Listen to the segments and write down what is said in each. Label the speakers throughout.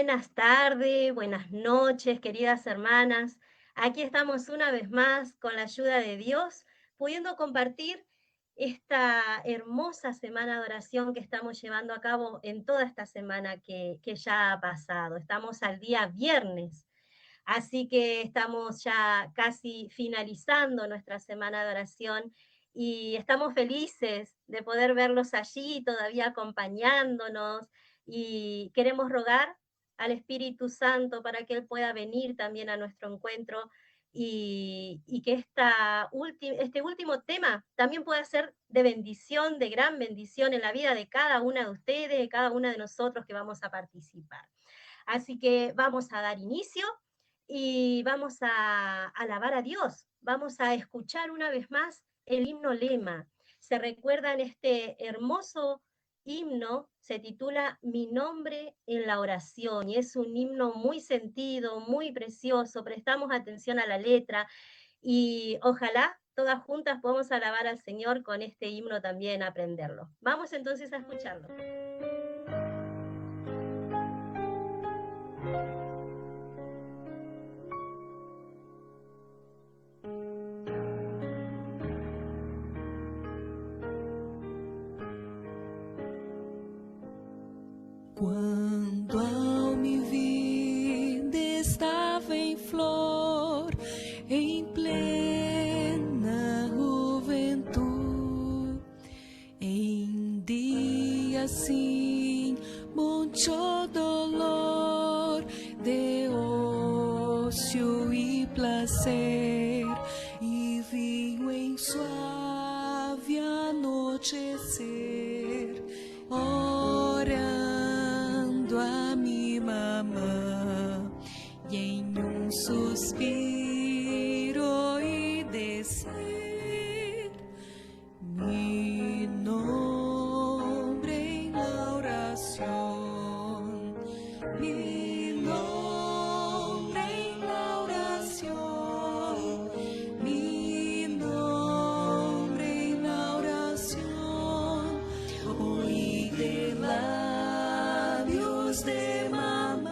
Speaker 1: Buenas tardes, buenas noches, queridas hermanas. Aquí estamos una vez más con la ayuda de Dios, pudiendo compartir esta hermosa semana de oración que estamos llevando a cabo en toda esta semana que ya ha pasado. Estamos al día viernes, así que estamos ya casi finalizando nuestra semana de oración y estamos felices de poder verlos allí todavía acompañándonos y queremos rogar al Espíritu Santo para que Él pueda venir también a nuestro encuentro y que este último tema también pueda ser de bendición, de gran bendición en la vida de cada una de ustedes, de cada una de nosotros que vamos a participar. Así que vamos a dar inicio y vamos a alabar a Dios. Vamos a escuchar una vez más el himno lema. se recuerdan este hermoso himno, se titula Mi nombre en la oración, y es un himno muy sentido, muy precioso. Prestamos atención a la letra y ojalá todas juntas podamos alabar al Señor con este himno también, aprenderlo. Vamos entonces a escucharlo.
Speaker 2: Quando a minha vida estava em flor, em plena juventude, em dia assim, muito dolor de ócio e prazer, e vinho em suave anoitecer, orando a minha mamã, e em suspiro e descer, mi nombre en la oración, mi nombre en la oración, mi nombre en la oración, oí de labios de mamá,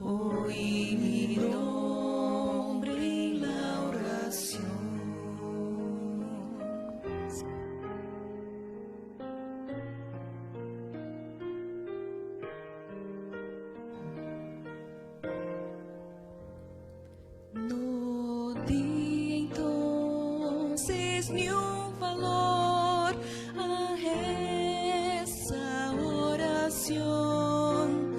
Speaker 2: oí mi nombre en la oración. No di entonces ni un valor a esa oración,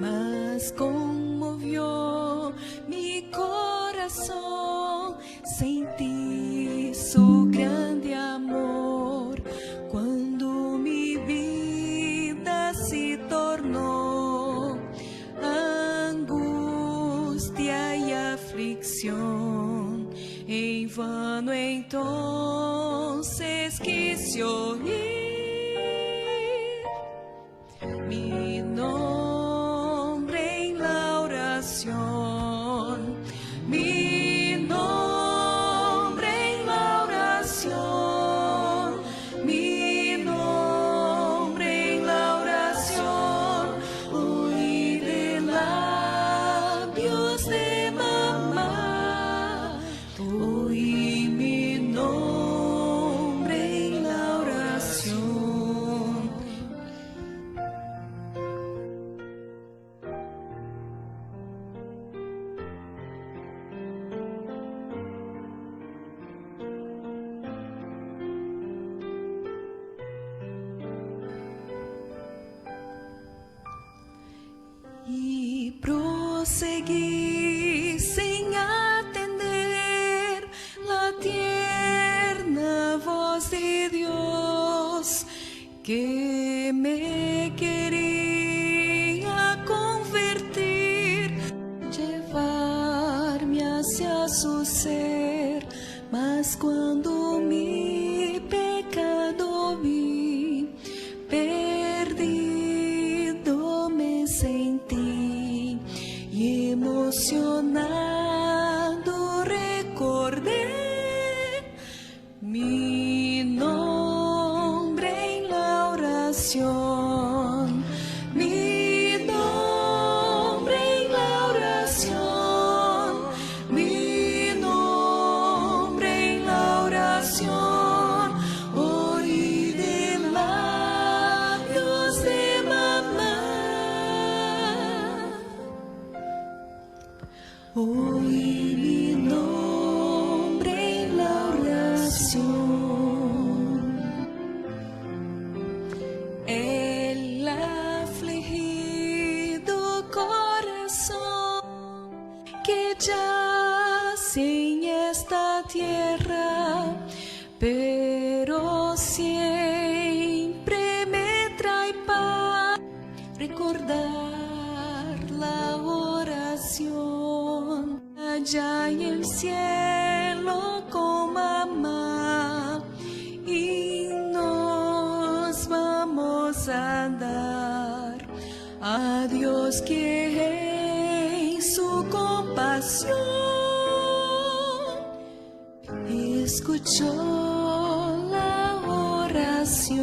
Speaker 2: mas conmovió mi corazón, sentí su grande amor cuando mi vida se tornó angustia y aflicción. En vano entonces quise oír mi nombre en la oración, mi nombre en la oración, mi nombre en la oración, oí de labios de mamá, oí mi nombre en la oración. Y proseguí sin atender la tierna voz de Dios que me quería convertir, llevarme hacia su ser, mas cuando mi pecado vi, perdido me sentí y emocionado recordé mi nombre en la oración, mi nombre en la oración, mi nombre en la oración, oí de labios de mamá, oí mi nombre en la oración. El afligido corazón que yace en esta tierra, pero siempre me trae paz recordar la oración allá en el cielo con Dios que en su compasión escuchó la oración.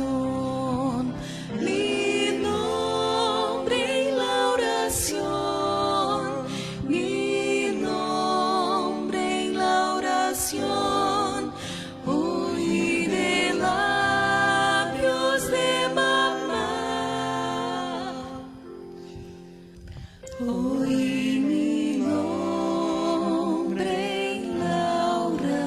Speaker 2: Mi nombre en la oración, mi nombre en la oración, oí de labios de mamá, oí mi nombre en la oración.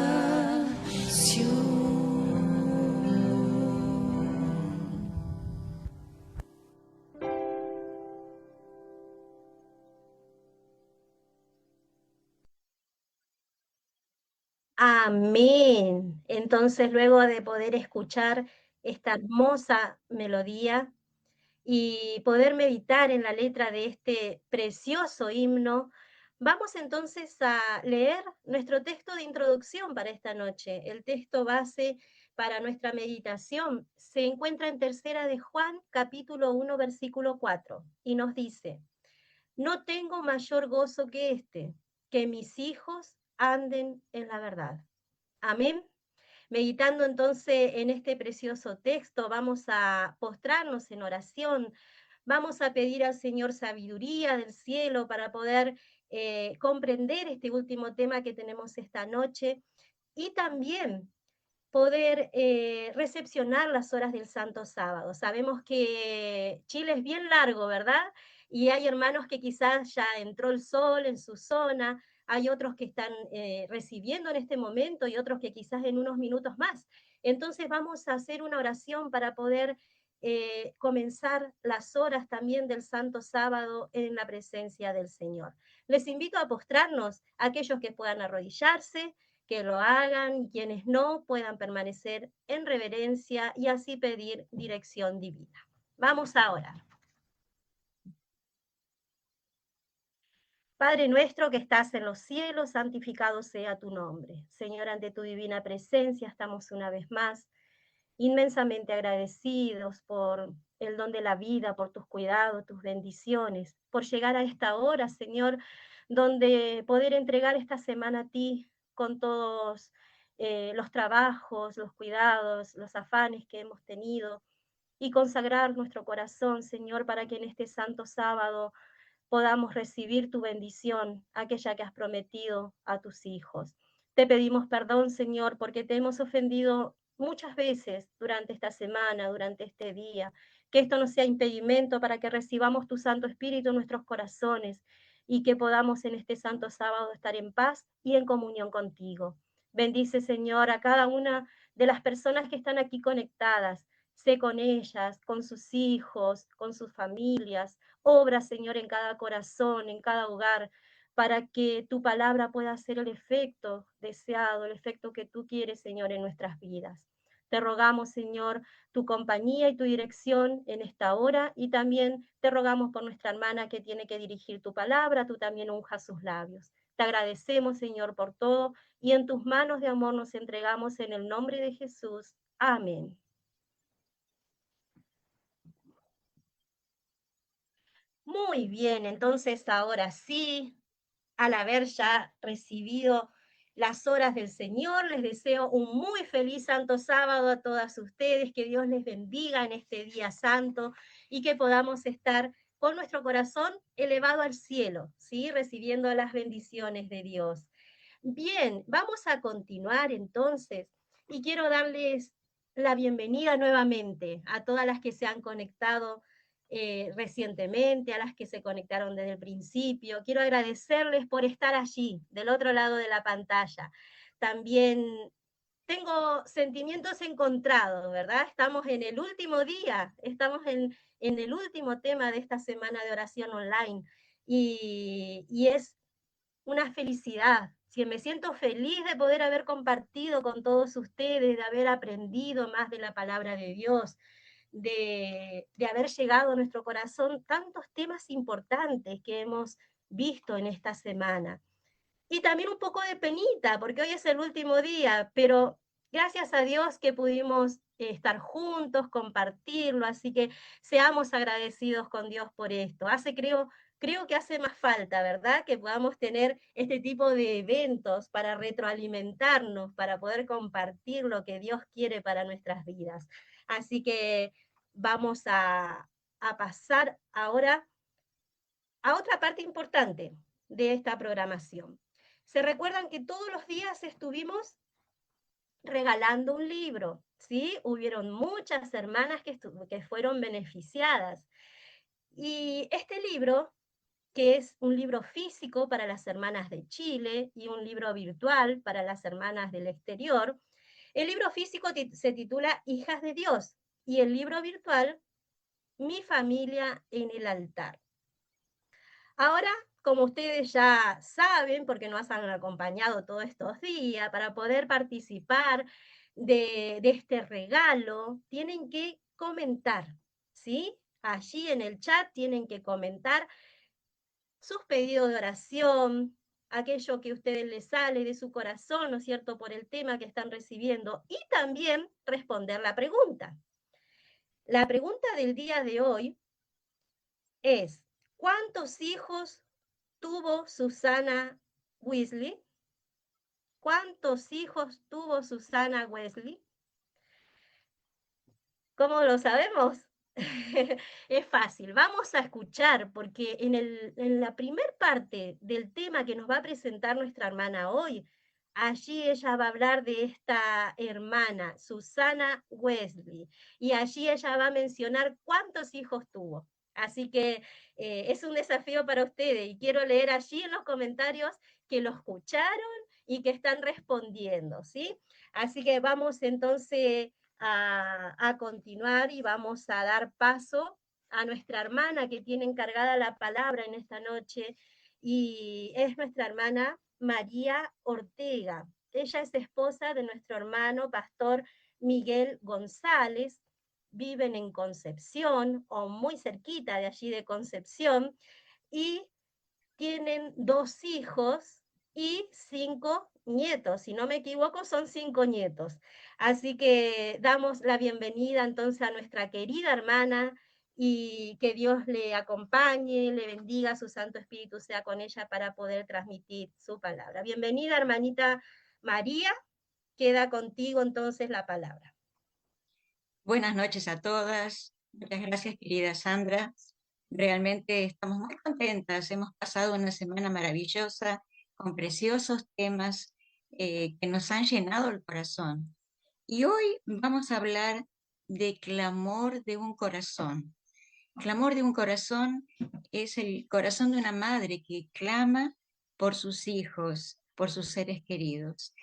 Speaker 1: Amén. Entonces, luego de poder escuchar esta hermosa melodía y poder meditar en la letra de este precioso himno, vamos entonces a leer nuestro texto de introducción para esta noche. El texto base para nuestra meditación se encuentra en Tercera de Juan, capítulo 1, versículo 4, y nos dice: no tengo mayor gozo que este, que mis hijos anden en la verdad. Amén. Meditando entonces en este precioso texto, vamos a postrarnos en oración, vamos a pedir al Señor sabiduría del cielo para poder comprender este último tema que tenemos esta noche y también poder recepcionar las horas del Santo Sábado. Sabemos que Chile es bien largo, ¿verdad? Y hay hermanos que quizás ya entró el sol en su zona, hay otros que están recibiendo en este momento y otros que quizás en unos minutos más. Entonces vamos a hacer una oración para poder comenzar las horas también del Santo Sábado en la presencia del Señor. Les invito a postrarnos, a aquellos que puedan arrodillarse, que lo hagan, quienes no puedan permanecer en reverencia y así pedir dirección divina. Vamos a orar. Padre nuestro que estás en los cielos, santificado sea tu nombre. Señor, ante tu divina presencia estamos una vez más inmensamente agradecidos por el don de la vida, por tus cuidados, tus bendiciones, por llegar a esta hora, Señor, donde poder entregar esta semana a ti con todos los trabajos, los cuidados, los afanes que hemos tenido y consagrar nuestro corazón, Señor, para que en este santo sábado podamos recibir tu bendición, aquella que has prometido a tus hijos. Te pedimos perdón, Señor, porque te hemos ofendido muchas veces durante esta semana, durante este día. Que esto no sea impedimento para que recibamos tu Santo Espíritu en nuestros corazones y que podamos en este santo sábado estar en paz y en comunión contigo. Bendice, Señor, a cada una de las personas que están aquí conectadas. Sé con ellas, con sus hijos, con sus familias. Obra, Señor, en cada corazón, en cada hogar, para que tu palabra pueda hacer el efecto deseado, el efecto que tú quieres, Señor, en nuestras vidas. Te rogamos, Señor, tu compañía y tu dirección en esta hora, y también te rogamos por nuestra hermana que tiene que dirigir tu palabra, tú también unja sus labios. Te agradecemos, Señor, por todo, y en tus manos de amor nos entregamos en el nombre de Jesús. Amén. Muy bien, entonces ahora sí, al haber ya recibido las horas del Señor, les deseo un muy feliz Santo Sábado a todas ustedes, que Dios les bendiga en este día santo y que podamos estar con nuestro corazón elevado al cielo, ¿sí? Recibiendo las bendiciones de Dios. Bien, vamos a continuar entonces y quiero darles la bienvenida nuevamente a todas las que se han conectado recientemente, a las que se conectaron desde el principio. Quiero agradecerles por estar allí, del otro lado de la pantalla. También tengo sentimientos encontrados, ¿verdad? Estamos en el último día, estamos en el último tema de esta semana de oración online y es una felicidad. Si me siento feliz de poder haber compartido con todos ustedes, de haber aprendido más de la palabra de Dios, de haber llegado a nuestro corazón tantos temas importantes que hemos visto en esta semana. Y también un poco de penita, porque hoy es el último día, pero gracias a Dios que pudimos estar juntos, compartirlo, así que seamos agradecidos con Dios por esto. Hace, creo, creo que hace más falta, ¿verdad? Que podamos tener este tipo de eventos para retroalimentarnos, para poder compartir lo que Dios quiere para nuestras vidas. Así que vamos a pasar ahora a otra parte importante de esta programación. ¿Se recuerdan que todos los días estuvimos regalando un libro? ¿Sí? Hubieron muchas hermanas que fueron beneficiadas. Y este libro, que es un libro físico para las hermanas de Chile y un libro virtual para las hermanas del exterior, el libro físico se titula Hijas de Dios y el libro virtual Mi familia en el altar. Ahora, como ustedes ya saben, porque nos han acompañado todos estos días, para poder participar de este regalo, tienen que comentar, ¿sí? Allí en el chat tienen que comentar sus pedidos de oración, aquello que a ustedes les sale de su corazón, ¿no es cierto?, por el tema que están recibiendo, y también responder la pregunta. La pregunta del día de hoy es, ¿cuántos hijos tuvo Susana Weasley? ¿Cuántos hijos tuvo Susana Weasley? ¿Cómo lo sabemos? Es fácil, vamos a escuchar, porque en la primer parte del tema que nos va a presentar nuestra hermana hoy, allí ella va a hablar de esta hermana, Susana Weasley, y allí ella va a mencionar cuántos hijos tuvo. Así que es un desafío para ustedes y quiero leer allí en los comentarios que lo escucharon y que están respondiendo, ¿sí? Así que vamos entonces a continuar y vamos a dar paso a nuestra hermana que tiene encargada la palabra en esta noche y es nuestra hermana María Ortega. Ella es esposa de nuestro hermano pastor Miguel González, viven en Concepción o muy cerquita de allí de Concepción y tienen 2 hijos y 5 nietos. Si no me equivoco, son 5 nietos. Así que damos la bienvenida entonces a nuestra querida hermana y que Dios le acompañe, le bendiga, su Santo Espíritu sea con ella para poder transmitir su palabra. Bienvenida, hermanita María. Queda contigo entonces la palabra.
Speaker 3: Buenas noches a todas. Muchas gracias, querida Sandra. Realmente estamos muy contentas. Hemos pasado una semana maravillosa con preciosos temas que nos han llenado el corazón. Y hoy vamos a hablar de clamor de un corazón. Clamor de un corazón es el corazón de una madre que clama por sus hijos, por sus seres queridos.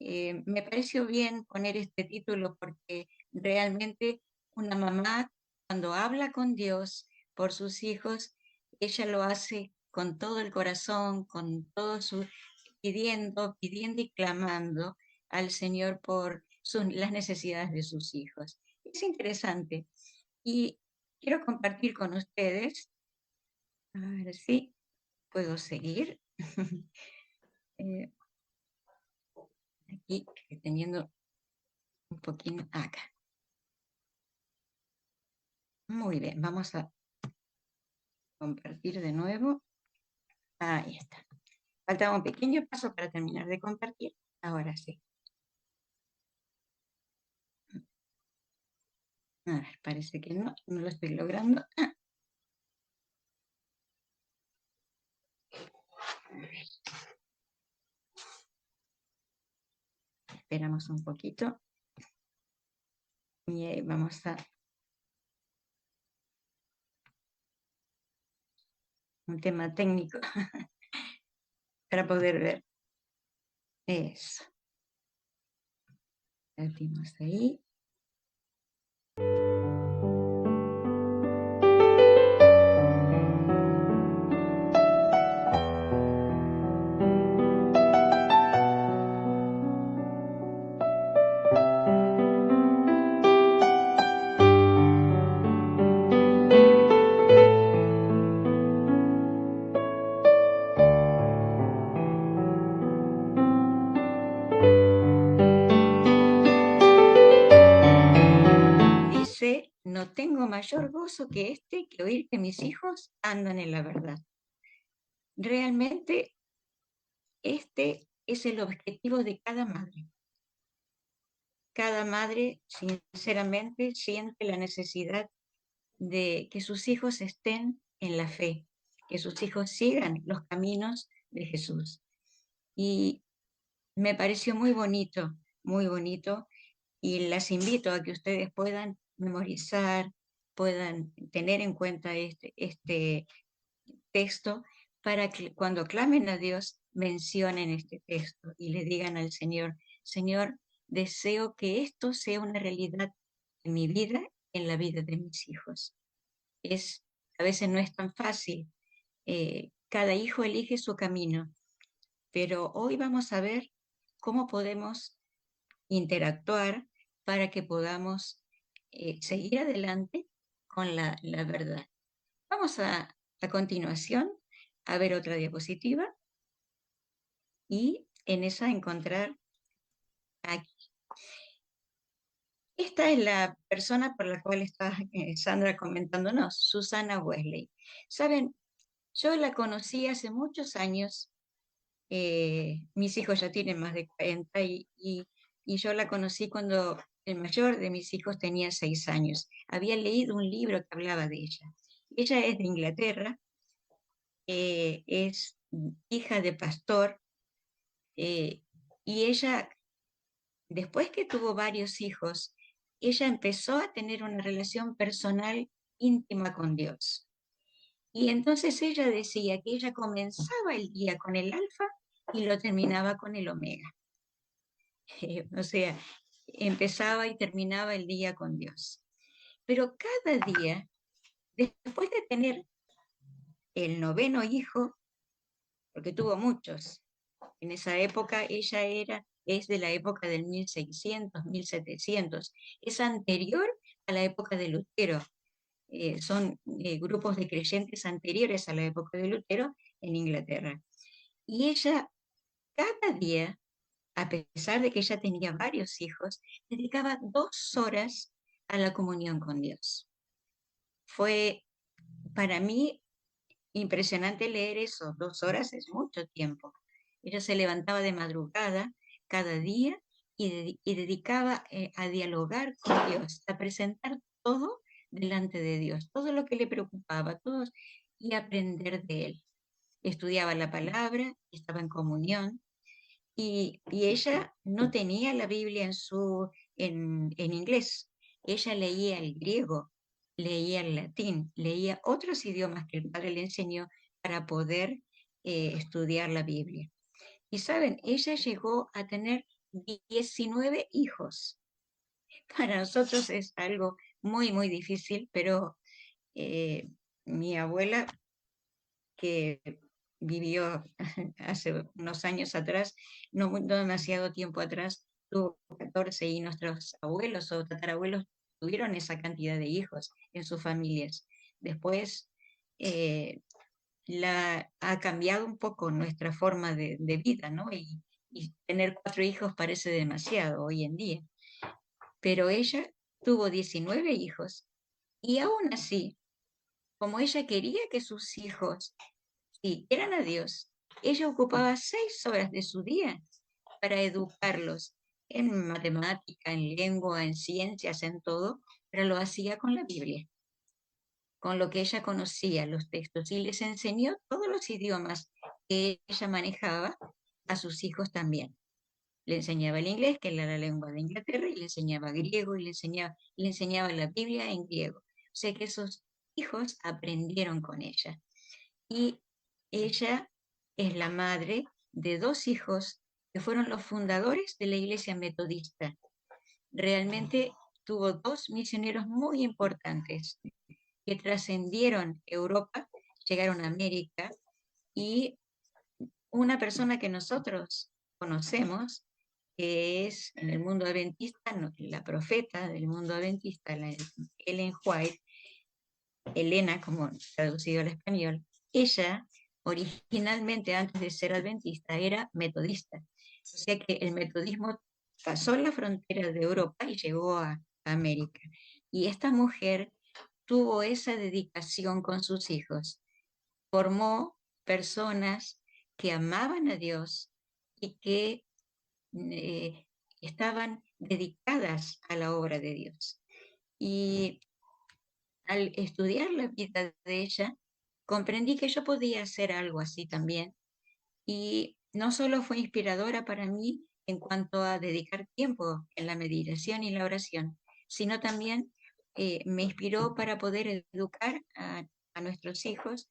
Speaker 3: Me pareció bien poner este título porque realmente una mamá cuando habla con Dios por sus hijos, ella lo hace con todo el corazón, con todo su pidiendo y clamando al Señor por las necesidades de sus hijos. Es interesante y quiero compartir con ustedes, a ver si puedo seguir. Aquí teniendo un poquito acá. Muy bien, vamos a compartir de nuevo. Ahí está. Faltaba un pequeño paso para terminar de compartir. Ahora sí. A ver, parece que no lo estoy logrando. Esperamos un poquito. Y ahí vamos a... un tema técnico para poder ver. Eso. Metimos ahí. Dice, no tengo mayor gozo que este, que oír que mis hijos andan en la verdad. Realmente este es el objetivo de cada madre. Cada madre, sinceramente, siente la necesidad de que sus hijos estén en la fe, que sus hijos sigan los caminos de Jesús. Y me pareció muy bonito, y las invito a que ustedes puedan memorizar, puedan tener en cuenta este texto, para que cuando clamen a Dios mencionen este texto y le digan al Señor: Señor, deseo que esto sea una realidad en mi vida, en la vida de mis hijos. A veces no es tan fácil, cada hijo elige su camino, pero hoy vamos a ver cómo podemos interactuar para que podamos seguir adelante con la verdad. Vamos a continuación a ver otra diapositiva y en esa encontrar aquí. Esta es la persona por la cual está Sandra comentándonos, Susana Wesley. Saben, yo la conocí hace muchos años. Mis hijos ya tienen más de 40 y yo la conocí cuando el mayor de mis hijos tenía 6 años. Había leído un libro que hablaba de ella. Ella es de Inglaterra, es hija de pastor, eh, y ella, después que tuvo varios hijos, ella empezó a tener una relación personal íntima con Dios. Y entonces ella decía que ella comenzaba el día con el alfa y lo terminaba con el omega. O sea, empezaba y terminaba el día con Dios. Pero cada día, después de tener el noveno hijo, porque tuvo muchos, en esa época es de la época del 1600, 1700, es anterior a la época de Lutero. Son grupos de creyentes anteriores a la época de Lutero en Inglaterra. Y ella cada día, a pesar de que ella tenía varios hijos, dedicaba 2 horas a la comunión con Dios. Fue para mí impresionante leer eso. 2 horas es mucho tiempo. Ella se levantaba de madrugada cada día y dedicaba a dialogar con Dios, a presentar todo delante de Dios, todo lo que le preocupaba, todo, y aprender de Él. Estudiaba la palabra, estaba en comunión, y ella no tenía la Biblia en inglés. Ella leía el griego, leía el latín, leía otros idiomas que el padre le enseñó para poder estudiar la Biblia. Y saben, ella llegó a tener 19 hijos. Para nosotros es algo muy, muy difícil, pero mi abuela, que vivió hace unos años atrás, no demasiado tiempo atrás, tuvo 14, y nuestros abuelos o tatarabuelos tuvieron esa cantidad de hijos en sus familias. Después eh, ha cambiado un poco nuestra forma de vida, ¿no? Y tener 4 hijos parece demasiado hoy en día. Pero ella tuvo 19 hijos, y aún así, como ella quería que sus hijos eran a Dios, ella ocupaba 6 horas de su día para educarlos en matemática, en lengua, en ciencias, en todo, pero lo hacía con la Biblia, con lo que ella conocía, los textos, y les enseñó todos los idiomas que ella manejaba a sus hijos también. Le enseñaba el inglés, que era la lengua de Inglaterra, y le enseñaba griego, y le enseñaba la Biblia en griego. O sea que esos hijos aprendieron con ella. Y ella es la madre de 2 hijos que fueron los fundadores de la Iglesia Metodista. Realmente tuvo 2 misioneros muy importantes que trascendieron Europa, llegaron a América, y una persona que nosotros conocemos, que es en el mundo adventista, la profeta del mundo adventista, Ellen White, Elena, como traducido al español. Ella, originalmente, antes de ser adventista, era metodista. O sea que el metodismo pasó la frontera de Europa y llegó a América. Y esta mujer tuvo esa dedicación con sus hijos. Formó personas que amaban a Dios y que eh, estaban dedicadas a la obra de Dios. Y al estudiar la vida de ella, comprendí que yo podía hacer algo así también. Y no solo fue inspiradora para mí en cuanto a dedicar tiempo en la meditación y la oración, sino también me inspiró para poder educar a nuestros hijos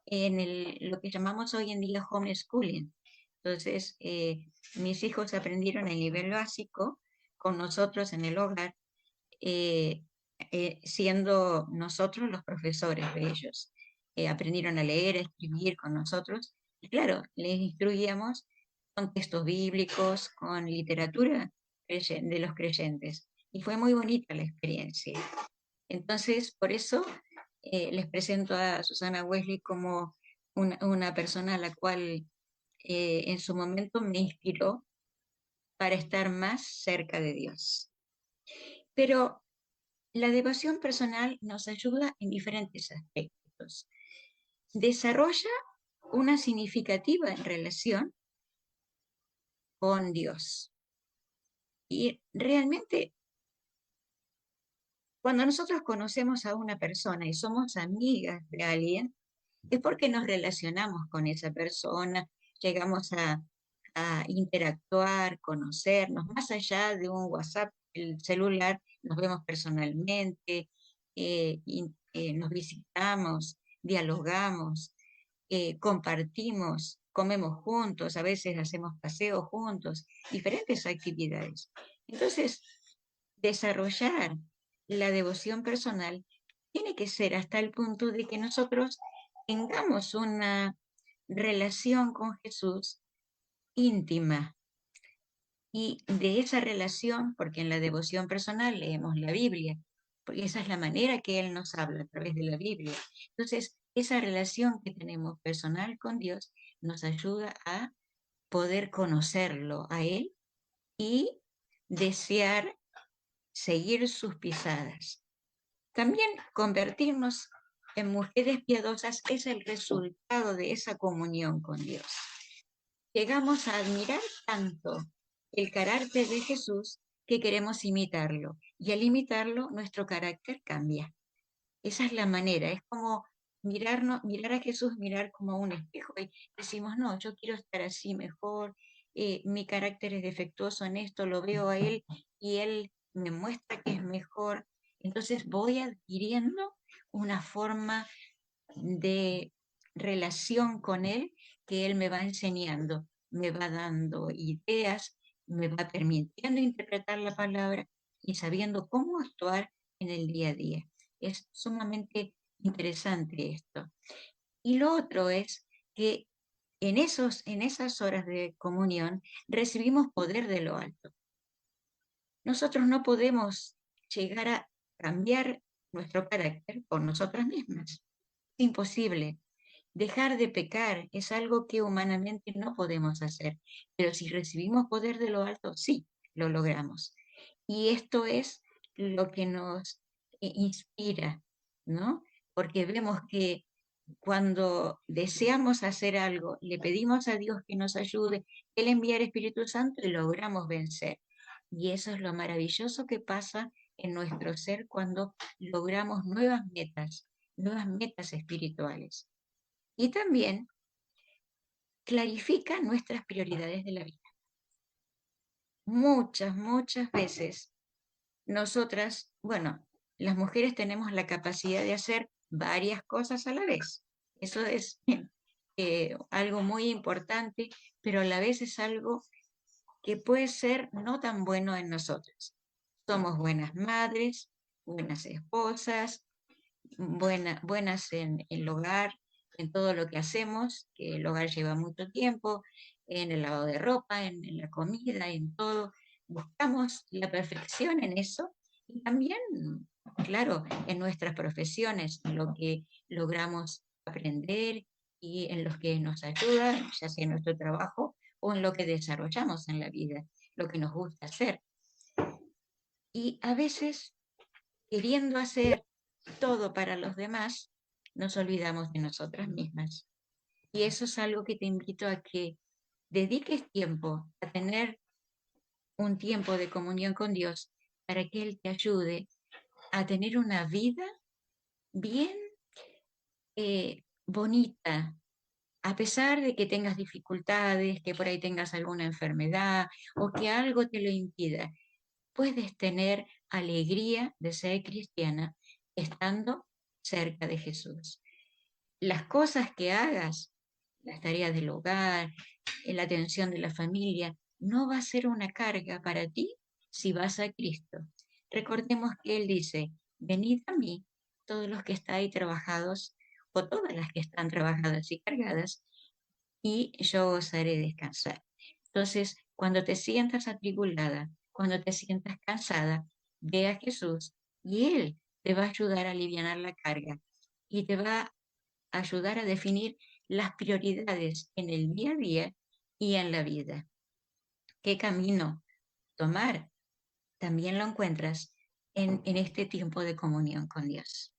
Speaker 3: en lo que llamamos hoy en día homeschooling. Entonces, mis hijos aprendieron el nivel básico con nosotros en el hogar, eh, siendo nosotros los profesores de ellos. Aprendieron a leer, a escribir con nosotros. Y claro, les instruíamos con textos bíblicos, con literatura de los creyentes. Y fue muy bonita la experiencia. Entonces, por eso les presento a Susana Wesley como una persona a la cual en su momento me inspiró para estar más cerca de Dios. Pero la devoción personal nos ayuda en diferentes aspectos. Desarrolla una significativa relación con Dios. Y realmente, cuando nosotros conocemos a una persona y somos amigas de alguien, es porque nos relacionamos con esa persona, llegamos a interactuar, conocernos, más allá de un WhatsApp, el celular, nos vemos personalmente, nos visitamos, dialogamos, compartimos, comemos juntos, a veces hacemos paseos juntos, diferentes actividades. Entonces, desarrollar la devoción personal tiene que ser hasta el punto de que nosotros tengamos una relación con Jesús íntima. Y de esa relación, porque en la devoción personal leemos la Biblia, porque esa es la manera que Él nos habla a través de la Biblia. Entonces, esa relación que tenemos personal con Dios nos ayuda a poder conocerlo a Él y desear seguir sus pisadas. También convertirnos en mujeres piadosas es el resultado de esa comunión con Dios. Llegamos a admirar tanto el carácter de Jesús que queremos imitarlo. Y al imitarlo, nuestro carácter cambia. Esa es la manera. Es como mirar a Jesús, mirar como un espejo y decimos, no, yo quiero estar así mejor. Mi carácter es defectuoso en esto, lo veo a Él y Él me muestra que es mejor. Entonces voy adquiriendo una forma de relación con Él que Él me va enseñando, me va dando ideas, me va permitiendo interpretar la palabra y sabiendo cómo actuar en el día a día. Es sumamente interesante esto. Y lo otro es que en esas horas de comunión recibimos poder de lo alto. Nosotros no podemos llegar a cambiar nuestro carácter por nosotras mismas. Es imposible. Dejar de pecar es algo que humanamente no podemos hacer, pero si recibimos poder de lo alto, sí, lo logramos. Y esto es lo que nos inspira, ¿no? Porque vemos que cuando deseamos hacer algo, le pedimos a Dios que nos ayude, Él envía el Espíritu Santo y logramos vencer. Y eso es lo maravilloso que pasa en nuestro ser cuando logramos nuevas metas espirituales. Y también clarifica nuestras prioridades de la vida. Muchas veces nosotras, bueno, las mujeres tenemos la capacidad de hacer varias cosas a la vez. Eso es algo muy importante, pero a la vez es algo que puede ser no tan bueno en nosotras. Somos buenas madres, buenas esposas, buenas en el hogar, en todo lo que hacemos, que el hogar lleva mucho tiempo, en el lavado de ropa, en la comida, en todo. Buscamos la perfección en eso y también, claro, en nuestras profesiones, en lo que logramos aprender y en los que nos ayuda, ya sea en nuestro trabajo o en lo que desarrollamos en la vida, lo que nos gusta hacer. Y a veces, queriendo hacer todo para los demás, nos olvidamos de nosotras mismas. Y eso es algo que te invito a que dediques tiempo a tener un tiempo de comunión con Dios para que Él te ayude a tener una vida bien bonita, a pesar de que tengas dificultades, que por ahí tengas alguna enfermedad o que algo te lo impida. Puedes tener alegría de ser cristiana estando cerca de Jesús. Las cosas que hagas, las tareas del hogar, la atención de la familia, no va a ser una carga para ti si vas a Cristo. Recordemos que Él dice, venid a mí, todos los que estáis trabajados, o todas las que están trabajadas y cargadas, y yo os haré descansar. Entonces, cuando te sientas atribulada, cuando te sientas cansada, ve a Jesús y Él te va a ayudar a aliviar la carga y te va a ayudar a definir las prioridades en el día a día y en la vida. ¿Qué camino tomar? También lo encuentras en este tiempo de comunión con Dios.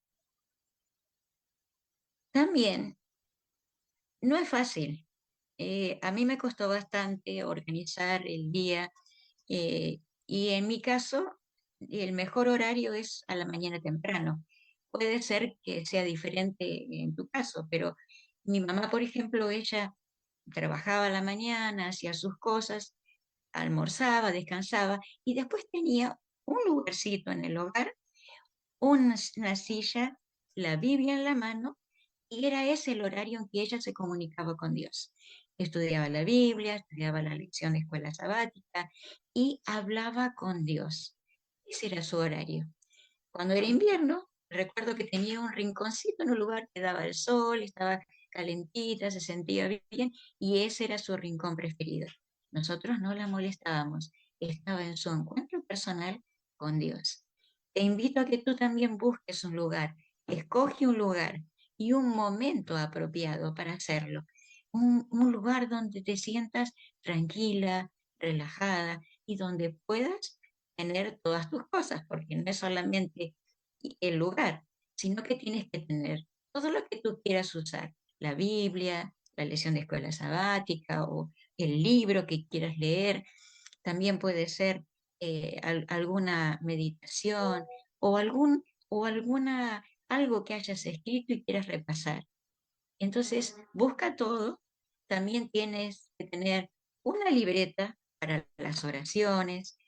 Speaker 3: También no es fácil. A mí me costó bastante organizar el día y en mi caso el mejor horario es a la mañana temprano. Puede ser que sea diferente en tu caso, pero mi mamá, por ejemplo, ella trabajaba a la mañana, hacía sus cosas, almorzaba, descansaba y después tenía un lugarcito en el hogar, una silla, la Biblia en la mano, y era ese el horario en que ella se comunicaba con Dios. Estudiaba la Biblia, estudiaba la lección de escuela sabática y hablaba con Dios. Ese era su horario. Cuando era invierno, recuerdo que tenía un rinconcito en un lugar que daba el sol, estaba calentita, se sentía bien, y ese era su rincón preferido. Nosotros no la molestábamos, estaba en su encuentro personal con Dios. Te invito a que tú también busques un lugar, escoge un lugar y un momento apropiado para hacerlo. Un lugar donde te sientas tranquila, relajada y donde puedas tener todas tus cosas, porque no es solamente el lugar, sino que tienes que tener todo lo que tú quieras usar, la Biblia, la lección de escuela sabática o el libro que quieras leer. También puede ser alguna meditación o algo que hayas escrito y quieras repasar. Entonces, busca todo. También tienes que tener una libreta para las oraciones,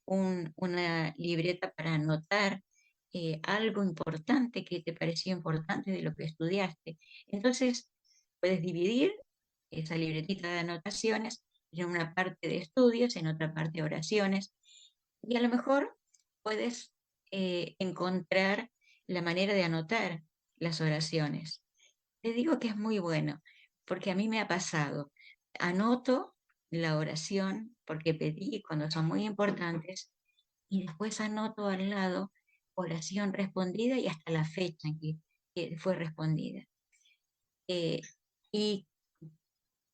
Speaker 3: una libreta para anotar algo importante que te pareció importante de lo que estudiaste. Entonces, puedes dividir esa libretita de anotaciones en una parte de estudios, en otra parte de oraciones, y a lo mejor puedes encontrar la manera de anotar las oraciones. Te digo que es muy bueno, porque a mí me ha pasado. Anoto la oración porque pedí cuando son muy importantes y después anoto al lado oración respondida y hasta la fecha en que fue respondida. Eh, y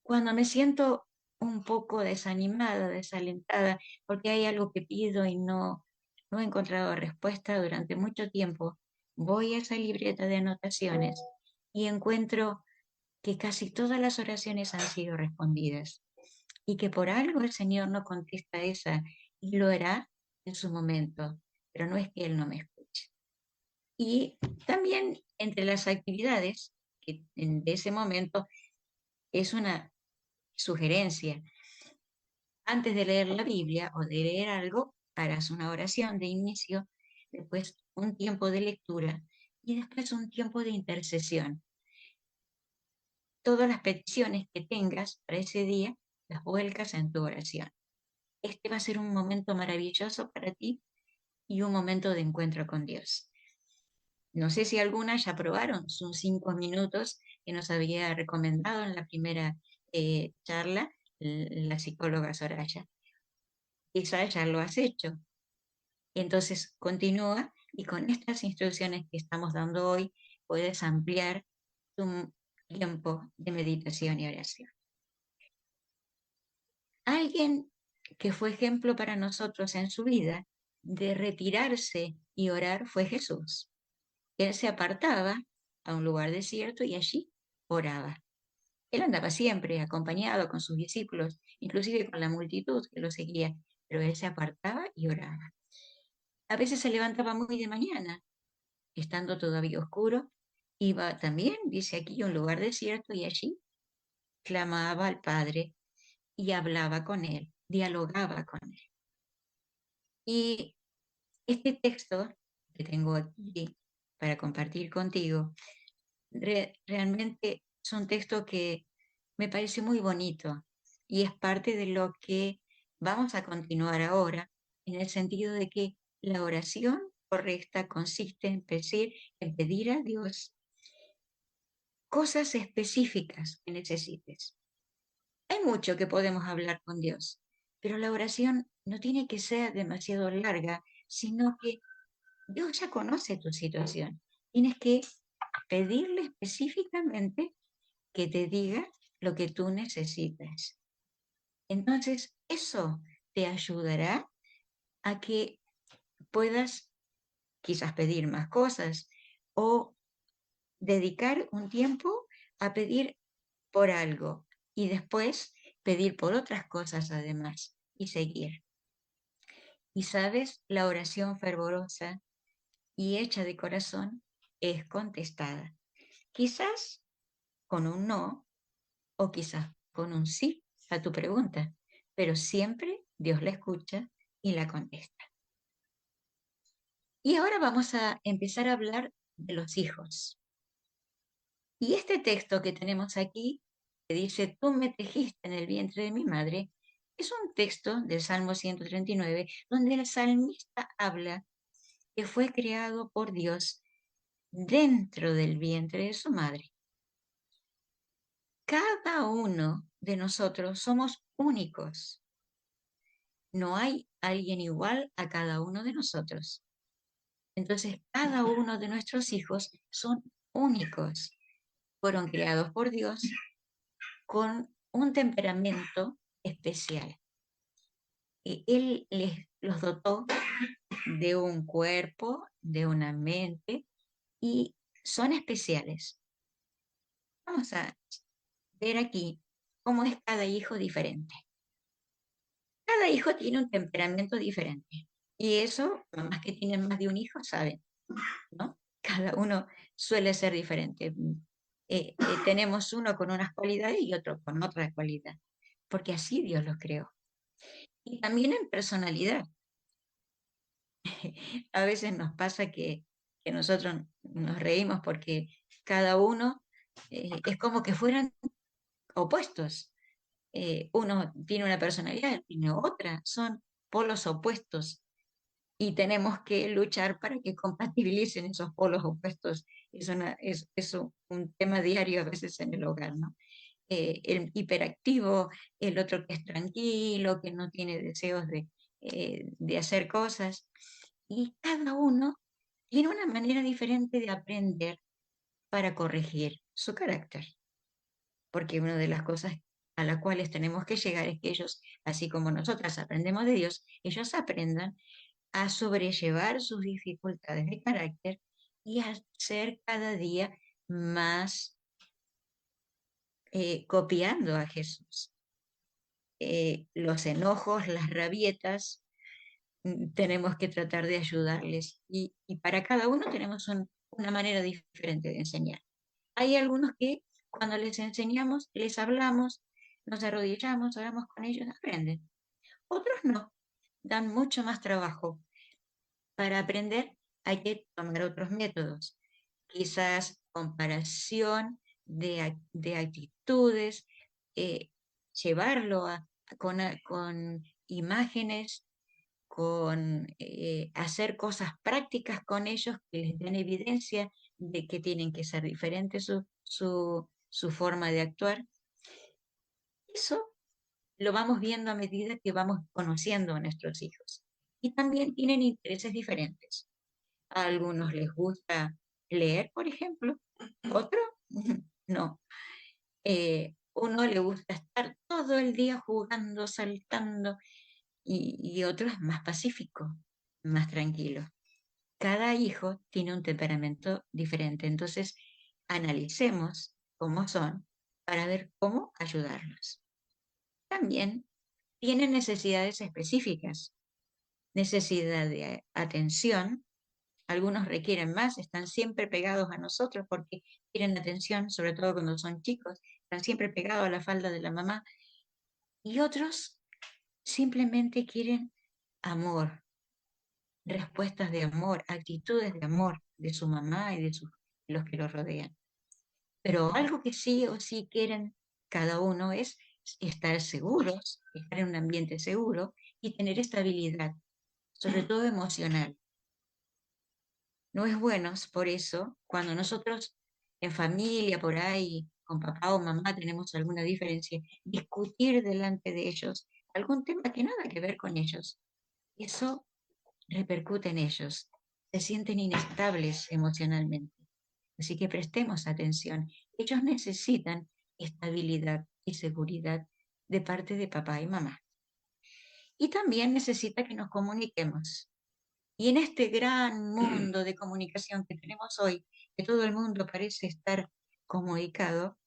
Speaker 3: cuando me siento un poco desanimada, desalentada, porque hay algo que pido y no he encontrado respuesta durante mucho tiempo, voy a esa libreta de anotaciones y encuentro que casi todas las oraciones han sido respondidas y que por algo el Señor no contesta esa y lo hará en su momento, pero no es que Él no me escuche. Y también entre las actividades que de ese momento es una sugerencia. Antes de leer la Biblia o de leer algo, harás una oración de inicio, después un tiempo de lectura y después un tiempo de intercesión. Todas las peticiones que tengas para ese día las vuelcas en tu oración. Este va a ser un momento maravilloso para ti y un momento de encuentro con Dios. No sé si algunas ya probaron, son 5 minutos que nos había recomendado en la primera charla la psicóloga Soraya. Quizás ya lo has hecho. Entonces continúa y con estas instrucciones que estamos dando hoy puedes ampliar tu tiempo de meditación y oración. Alguien que fue ejemplo para nosotros en su vida de retirarse y orar fue Jesús. Él se apartaba a un lugar desierto y allí oraba. Él andaba siempre acompañado con sus discípulos, inclusive con la multitud que lo seguía, pero él se apartaba y oraba. A veces se levantaba muy de mañana, estando todavía oscuro, iba también, dice aquí, a un lugar desierto y allí clamaba al Padre y hablaba con él, dialogaba con él. Y este texto que tengo aquí para compartir contigo, realmente es un texto que me parece muy bonito y es parte de lo que vamos a continuar ahora, en el sentido de que la oración correcta consiste en pedir a Dios cosas específicas que necesites. Hay mucho que podemos hablar con Dios, pero la oración no tiene que ser demasiado larga, sino que Dios ya conoce tu situación. Tienes que pedirle específicamente que te diga lo que tú necesitas. Entonces, eso te ayudará a que puedas quizás pedir más cosas o dedicar un tiempo a pedir por algo y después pedir por otras cosas además y seguir. Y sabes, la oración fervorosa y hecha de corazón es contestada. Quizás con un no o quizás con un sí a tu pregunta, pero siempre Dios la escucha y la contesta. Y ahora vamos a empezar a hablar de los hijos. Y este texto que tenemos aquí, que dice, tú me tejiste en el vientre de mi madre, es un texto del Salmo 139, donde el salmista habla que fue creado por Dios dentro del vientre de su madre. Cada uno de nosotros somos únicos. No hay alguien igual a cada uno de nosotros. Entonces, cada uno de nuestros hijos son únicos. Fueron creados por Dios con un temperamento especial. Él los dotó de un cuerpo, de una mente, y son especiales. Vamos a ver aquí cómo es cada hijo diferente. Cada hijo tiene un temperamento diferente. Y eso, mamás que tienen más de un hijo saben, ¿no? Cada uno suele ser diferente. Tenemos uno con unas cualidades y otro con otra cualidad, porque así Dios los creó. Y también en personalidad. A veces nos pasa que nosotros nos reímos porque cada uno es como que fueran opuestos. Uno tiene una personalidad, tiene otra, son polos opuestos y tenemos que luchar para que compatibilicen esos polos opuestos. Es un tema diario a veces en el hogar, ¿no? El hiperactivo, el otro que es tranquilo, que no tiene deseos de hacer cosas. Y cada uno tiene una manera diferente de aprender para corregir su carácter. Porque una de las cosas a las cuales tenemos que llegar es que ellos, así como nosotras aprendemos de Dios, ellos aprendan a sobrellevar sus dificultades de carácter y a ser cada día más copiando a Jesús. Los enojos, las rabietas, tenemos que tratar de ayudarles y para cada uno tenemos una manera diferente de enseñar. Hay algunos que cuando les enseñamos, les hablamos, nos arrodillamos, oramos con ellos, aprenden. Otros no, dan mucho más trabajo. Para aprender hay que tomar otros métodos, quizás comparación de actitudes, eh, llevarlo con imágenes, con hacer cosas prácticas con ellos que les den evidencia de que tienen que ser diferentes su forma de actuar. Eso lo vamos viendo a medida que vamos conociendo a nuestros hijos. Y también tienen intereses diferentes. A algunos les gusta leer, por ejemplo, otro no. Uno le gusta estar todo el día jugando, saltando, y otro es más pacífico, más tranquilo. Cada hijo tiene un temperamento diferente, entonces analicemos cómo son para ver cómo ayudarlos. También tienen necesidades específicas, necesidad de atención. Algunos requieren más, están siempre pegados a nosotros porque quieren atención, sobre todo cuando son chicos, están siempre pegados a la falda de la mamá. Y otros simplemente quieren amor, respuestas de amor, actitudes de amor de su mamá y de los que los rodean. Pero algo que sí o sí quieren cada uno es estar seguros, estar en un ambiente seguro y tener estabilidad, sobre todo emocional. No es bueno, por eso, cuando nosotros en familia, por ahí, con papá o mamá tenemos alguna diferencia, discutir delante de ellos algún tema que nada que ver con ellos. Eso repercute en ellos, se sienten inestables emocionalmente. Así que prestemos atención. Ellos necesitan estabilidad y seguridad de parte de papá y mamá. Y también necesita que nos comuniquemos. Y en este gran mundo de comunicación que tenemos hoy, que todo el mundo parece estar comunicado,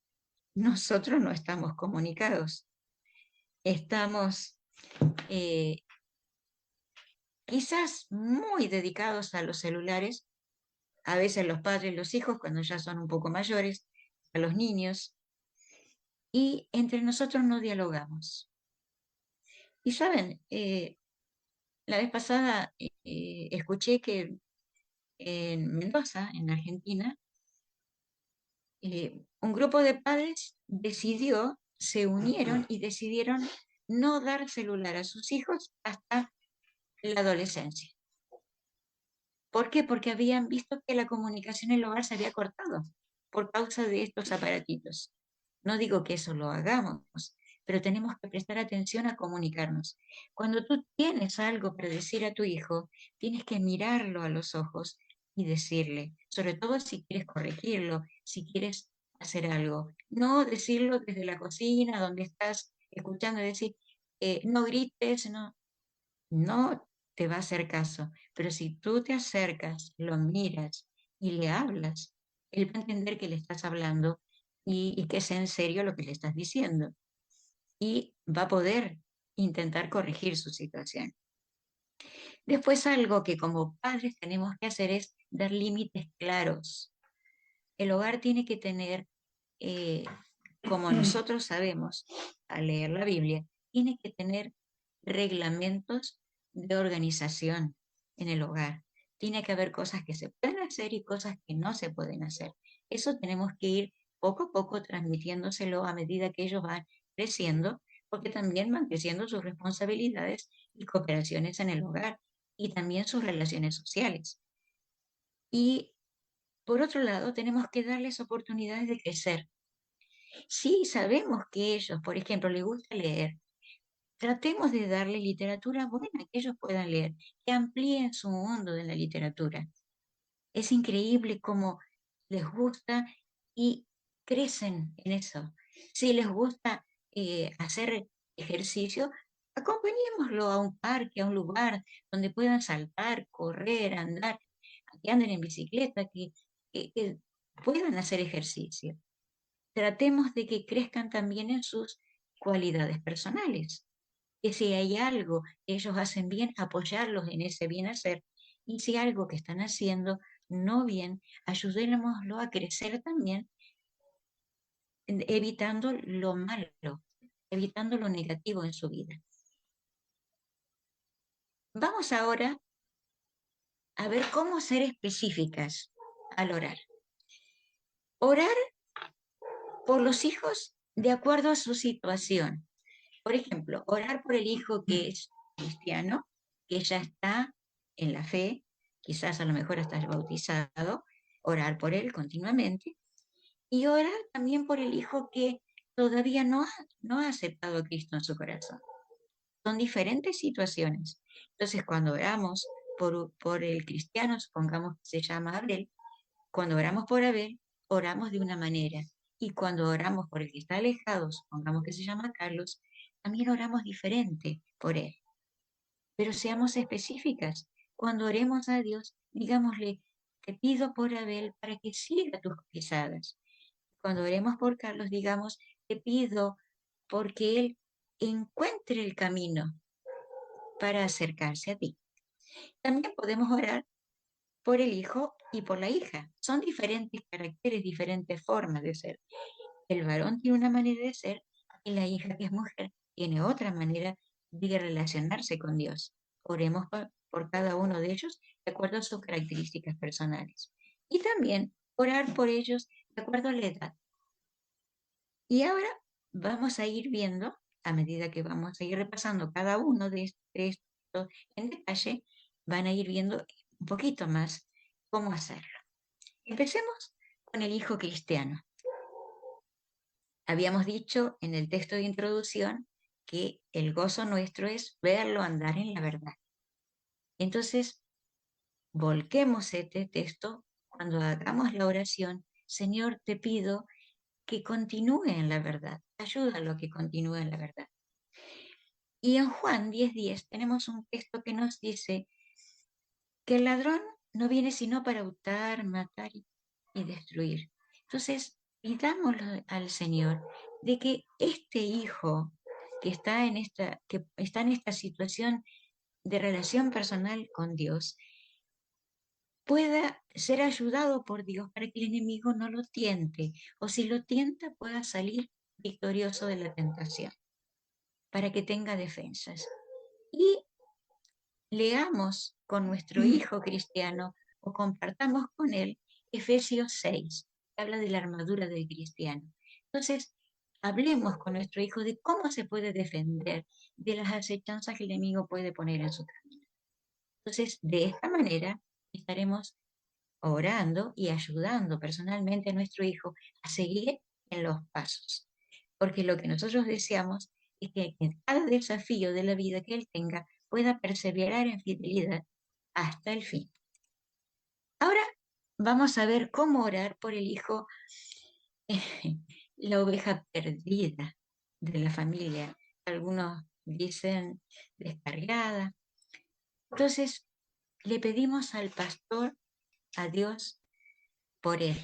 Speaker 3: nosotros no estamos comunicados. Estamos quizás muy dedicados a los celulares, a veces los padres, los hijos, cuando ya son un poco mayores, a los niños, y entre nosotros no dialogamos. Y saben, la vez pasada escuché que en Mendoza, en Argentina, un grupo de padres se unieron y decidieron no dar celular a sus hijos hasta la adolescencia. ¿Por qué? Porque habían visto que la comunicación en el hogar se había cortado por causa de estos aparatitos. No digo que eso lo hagamos, pero tenemos que prestar atención a comunicarnos. Cuando tú tienes algo para decir a tu hijo, tienes que mirarlo a los ojos y decirle, sobre todo si quieres corregirlo, si quieres hacer algo. No decirlo desde la cocina, donde estás escuchando, decir, no grites, no te va a hacer caso, pero si tú te acercas, lo miras y le hablas, él va a entender que le estás hablando y que es en serio lo que le estás diciendo y va a poder intentar corregir su situación. Después algo que como padres tenemos que hacer es dar límites claros. El hogar tiene que tener, como nosotros sabemos al leer la Biblia, tiene que tener reglamentos de organización en el hogar. Tiene que haber cosas que se pueden hacer y cosas que no se pueden hacer. Eso tenemos que ir poco a poco transmitiéndoselo a medida que ellos van creciendo, porque también van creciendo sus responsabilidades y cooperaciones en el hogar y también sus relaciones sociales. Y por otro lado, tenemos que darles oportunidades de crecer. Si sabemos que ellos, por ejemplo, les gusta leer, tratemos de darle literatura buena que ellos puedan leer, que amplíen su mundo de la literatura. Es increíble cómo les gusta y crecen en eso. Si les gusta hacer ejercicio, acompañémoslo a un parque, a un lugar donde puedan saltar, correr, andar, que anden en bicicleta, que puedan hacer ejercicio. Tratemos de que crezcan también en sus cualidades personales, que si hay algo que ellos hacen bien, apoyarlos en ese bien hacer, y si algo que están haciendo no bien, ayudémoslo a crecer también, evitando lo malo, evitando lo negativo en su vida. Vamos ahora a ver cómo ser específicas al orar. Orar por los hijos de acuerdo a su situación. Por ejemplo, orar por el hijo que es cristiano, que ya está en la fe, quizás a lo mejor está bautizado, orar por él continuamente, y orar también por el hijo que todavía no ha aceptado a Cristo en su corazón. Son diferentes situaciones. Entonces, cuando oramos por el cristiano, supongamos que se llama Abel, cuando oramos por Abel, oramos de una manera. Y cuando oramos por el que está alejado, supongamos que se llama Carlos, también oramos diferente por él. Pero seamos específicas. Cuando oremos a Dios, digámosle, te pido por Abel para que siga tus pisadas. cuando oremos por Carlos, digamos, te pido porque él encuentre el camino para acercarse a ti. También podemos orar por el hijo y por la hija. Son diferentes caracteres, diferentes formas de ser. El varón tiene una manera de ser y la hija, que es mujer, tiene otra manera de relacionarse con Dios. Oremos por cada uno de ellos de acuerdo a sus características personales. Y también orar por ellos de acuerdo a la edad. Y ahora vamos a ir viendo, a medida que vamos a ir repasando cada uno de estos en detalle, van a ir viendo un poquito más cómo hacerlo. Empecemos con el hijo cristiano. Habíamos dicho en el texto de introducción que el gozo nuestro es verlo andar en la verdad. Entonces, volquemos este texto cuando hagamos la oración. Señor, te pido que continúe en la verdad. Ayúdalo a que continúe en la verdad. Y en Juan 10:10 tenemos un texto que nos dice que el ladrón no viene sino para hurtar, matar y destruir. Entonces, pidámosle al Señor de que este hijo que está en esta situación de relación personal con Dios pueda ser ayudado por Dios para que el enemigo no lo tiente, o si lo tienta pueda salir victorioso de la tentación, para que tenga defensas. Y leamos con nuestro hijo cristiano o compartamos con él Efesios 6, que habla de la armadura del cristiano. Entonces, hablemos con nuestro hijo de cómo se puede defender de las acechanzas que el enemigo puede poner en su camino. Entonces, de esta manera estaremos orando y ayudando personalmente a nuestro hijo a seguir en los pasos. Porque lo que nosotros deseamos es que en cada desafío de la vida que él tenga pueda perseverar en fidelidad hasta el fin. Ahora vamos a ver cómo orar por el hijo, la oveja perdida de la familia. Algunos dicen descarriada. Entonces, le pedimos al pastor, a Dios, por él.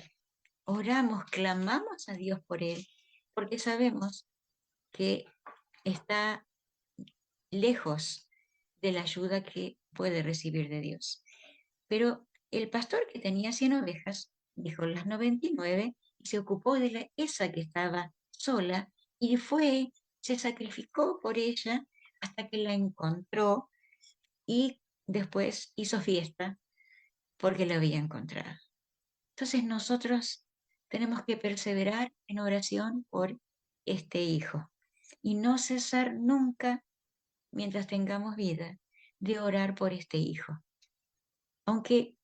Speaker 3: Oramos, clamamos a Dios por él, porque sabemos que está lejos de la ayuda que puede recibir de Dios. Pero el pastor que tenía 100 ovejas dejó las 99 y se ocupó de esa que estaba sola y se sacrificó por ella hasta que la encontró y después hizo fiesta porque la había encontrado. Entonces nosotros tenemos que perseverar en oración por este hijo y no cesar nunca, mientras tengamos vida, de orar por este hijo. Aunque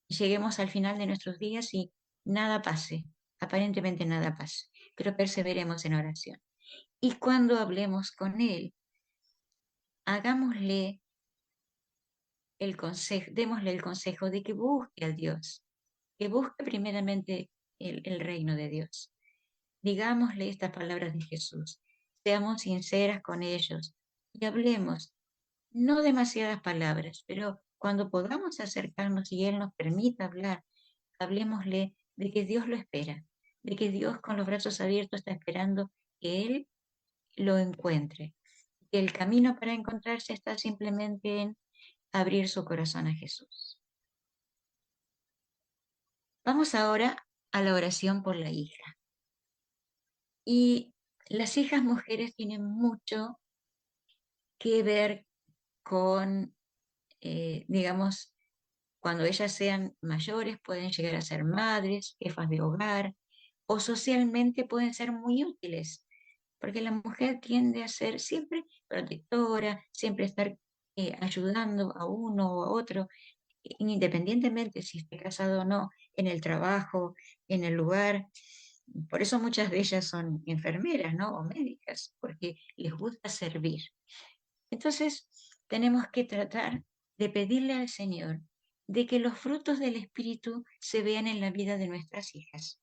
Speaker 3: lleguemos al final de nuestros días y nada pase, aparentemente nada pase, pero perseveremos en oración. Y cuando hablemos con él, hagámosle el consejo, démosle el consejo de que busque a Dios, que busque primeramente el reino de Dios. Digámosle estas palabras de Jesús, seamos sinceras con ellos y hablemos, no demasiadas palabras, pero cuando podamos acercarnos y Él nos permita hablar, hablemosle de que Dios lo espera, de que Dios con los brazos abiertos está esperando que Él lo encuentre, que el camino para encontrarse está simplemente en abrir su corazón a Jesús. Vamos ahora a la oración por la hija. Y las hijas mujeres tienen mucho que ver con, digamos, cuando ellas sean mayores pueden llegar a ser madres, jefas de hogar o socialmente pueden ser muy útiles, porque la mujer tiende a ser siempre protectora, siempre estar ayudando a uno o a otro, independientemente si esté casado o no, en el trabajo, en el lugar. Por eso muchas de ellas son enfermeras, ¿no? O médicas, porque les gusta servir. Entonces, tenemos que tratar de pedirle al Señor de que los frutos del Espíritu se vean en la vida de nuestras hijas.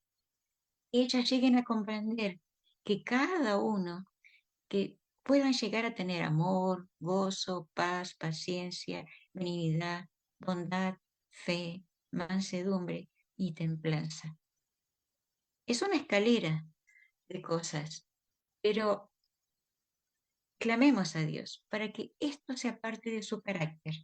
Speaker 3: Ellas lleguen a comprender que cada uno, que puedan llegar a tener amor, gozo, paz, paciencia, benignidad, bondad, fe, mansedumbre y templanza. Es una escalera de cosas, pero clamemos a Dios para que esto sea parte de su carácter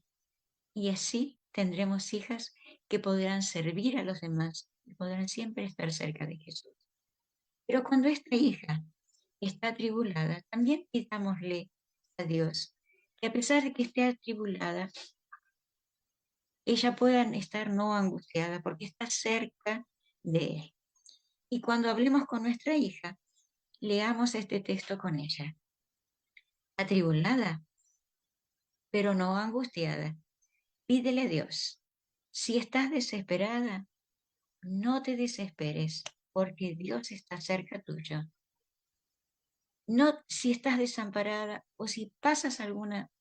Speaker 3: y así tendremos hijas que podrán servir a los demás y podrán siempre estar cerca de Jesús. Pero cuando esta hija está atribulada, también pidámosle a Dios que a pesar de que esté atribulada, ella pueda estar no angustiada porque está cerca de Él. Y cuando hablemos con nuestra hija, leamos este texto con ella. Atribulada, pero no angustiada. Pídele a Dios. Si estás desesperada, no te desesperes, porque Dios está cerca tuyo. No si estás desamparada o si pasas alguna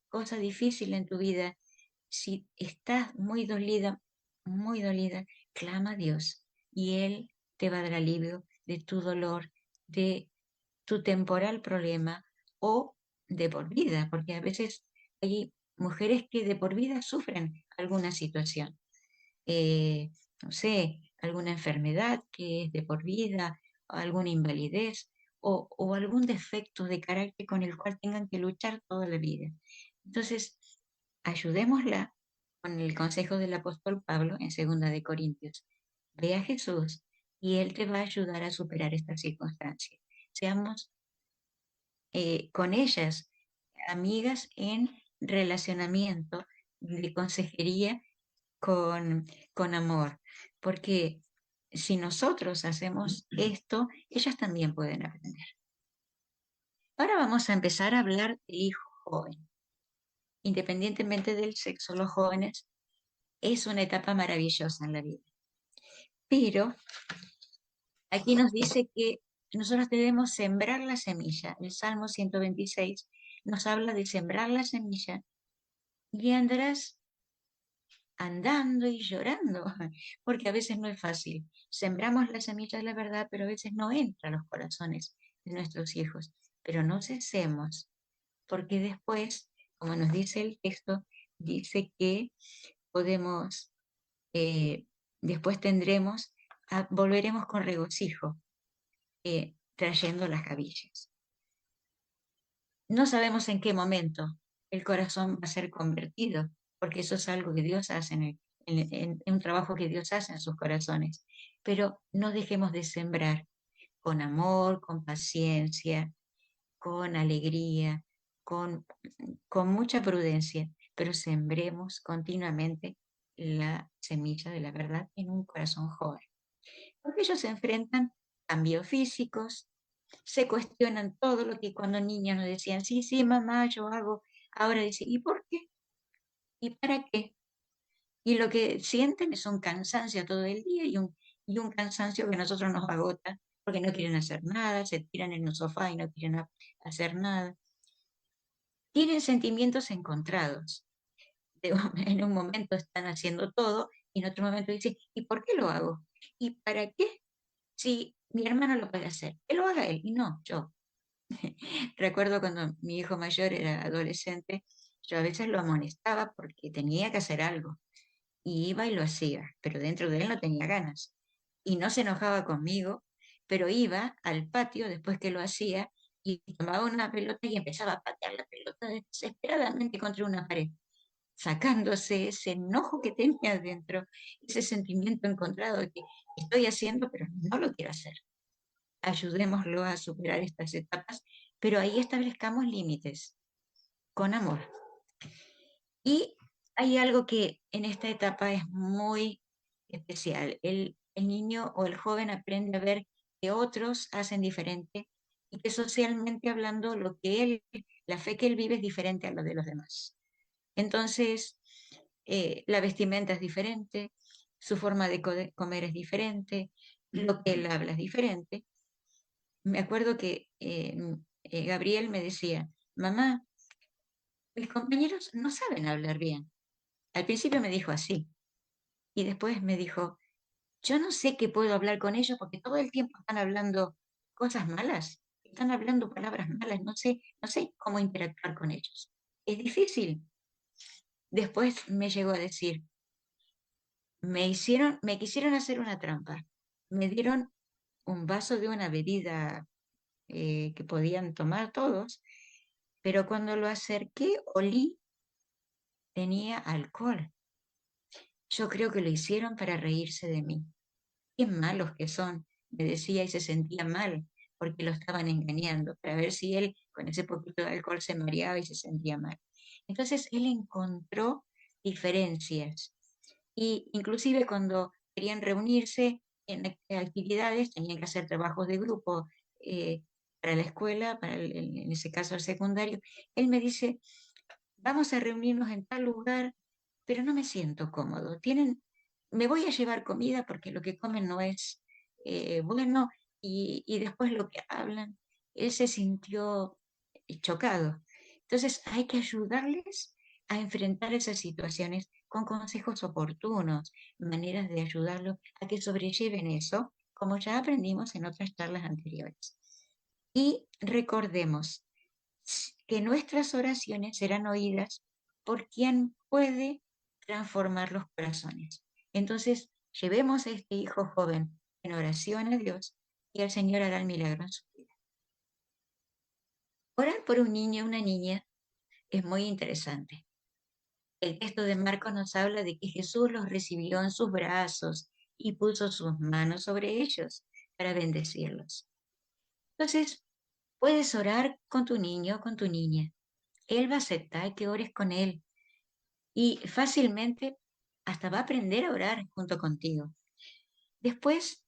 Speaker 3: cosa difícil en tu vida, si estás muy dolida, clama a Dios y Él te va a dar alivio de tu dolor, de tu temporal problema o de por vida, porque a veces hay mujeres que de por vida sufren alguna situación, no sé, alguna enfermedad que es de por vida, alguna invalidez o algún defecto de carácter con el cual tengan que luchar toda la vida. Entonces, ayudémosla con el consejo del apóstol Pablo en 2 Corintios. Ve a Jesús y Él te va a ayudar a superar esta circunstancia. Seamos con ellas amigas en relacionamiento de consejería con amor, porque si nosotros hacemos esto, ellas también pueden aprender. Ahora vamos a empezar a hablar del hijo joven. Independientemente del sexo, los jóvenes es una etapa maravillosa en la vida. Pero aquí nos dice que nosotros debemos sembrar la semilla. El Salmo 126 nos habla de sembrar la semilla y andarás andando y llorando, porque a veces no es fácil. Sembramos la semilla de la verdad, pero a veces no entra a los corazones de nuestros hijos. Pero no cesemos, porque después, como nos dice el texto, dice que podemos, después volveremos con regocijo, trayendo las gavillas. No sabemos en qué momento el corazón va a ser convertido, porque eso es algo que Dios hace en un trabajo que Dios hace en sus corazones. Pero no dejemos de sembrar con amor, con paciencia, con alegría, con, con mucha prudencia, pero sembremos continuamente la semilla de la verdad en un corazón joven. Porque ellos se enfrentan cambios físicos, se cuestionan todo lo que cuando niños nos decían, sí, sí, mamá, yo hago. Ahora dice, ¿y por qué? ¿Y para qué? Y lo que sienten es un cansancio todo el día y un cansancio que a nosotros nos agota porque no quieren hacer nada, se tiran en el sofá y no quieren hacer nada. Tienen sentimientos encontrados. En un momento están haciendo todo y en otro momento dicen, ¿y por qué lo hago? ¿Y para qué? Si mi hermano lo puede hacer, que lo haga él y no yo. Recuerdo cuando mi hijo mayor era adolescente, yo a veces lo amonestaba porque tenía que hacer algo y iba y lo hacía, pero dentro de él no tenía ganas. Y no se enojaba conmigo, pero iba al patio después que lo hacía y tomaba una pelota y empezaba a patear la pelota desesperadamente contra una pared, sacándose ese enojo que tenía dentro, ese sentimiento encontrado de que estoy haciendo, pero no lo quiero hacer. Ayudémoslo a superar estas etapas, pero ahí establezcamos límites con amor. Y hay algo que en esta etapa es muy especial. El niño o el joven aprende a ver que otros hacen diferente y que socialmente hablando la fe que él vive es diferente a la de los demás. Entonces, la vestimenta es diferente, su forma de comer es diferente, lo que él habla es diferente. Me acuerdo que Gabriel me decía, mamá, mis compañeros no saben hablar bien. Al principio me dijo así y después me dijo, yo no sé qué puedo hablar con ellos porque todo el tiempo están hablando cosas malas, están hablando palabras malas, no sé cómo interactuar con ellos. Es difícil. Después me llegó a decir, me quisieron hacer una trampa. Me dieron un vaso de una bebida que podían tomar todos, pero cuando lo acerqué, olí, tenía alcohol. Yo creo que lo hicieron para reírse de mí. Qué malos que son, me decía y se sentía mal porque lo estaban engañando, para ver si él con ese poquito de alcohol se mareaba y se sentía mal. Entonces él encontró diferencias y inclusive cuando querían reunirse en actividades, tenían que hacer trabajos de grupo eh, para la escuela, en ese caso el secundario, él me dice, vamos a reunirnos en tal lugar, pero no me siento cómodo. Me voy a llevar comida porque lo que comen no es bueno y después lo que hablan, él se sintió chocado. Entonces hay que ayudarles a enfrentar esas situaciones con consejos oportunos, maneras de ayudarlos a que sobrelleven eso, como ya aprendimos en otras charlas anteriores. Y recordemos que nuestras oraciones serán oídas por quien puede transformar los corazones. Entonces, llevemos a este hijo joven en oración a Dios y el Señor hará el milagro en su vida. Orar por un niño o una niña es muy interesante. El texto de Marcos nos habla de que Jesús los recibió en sus brazos y puso sus manos sobre ellos para bendecirlos. Entonces, puedes orar con tu niño o con tu niña. Él va a aceptar que ores con él y fácilmente hasta va a aprender a orar junto contigo. Después,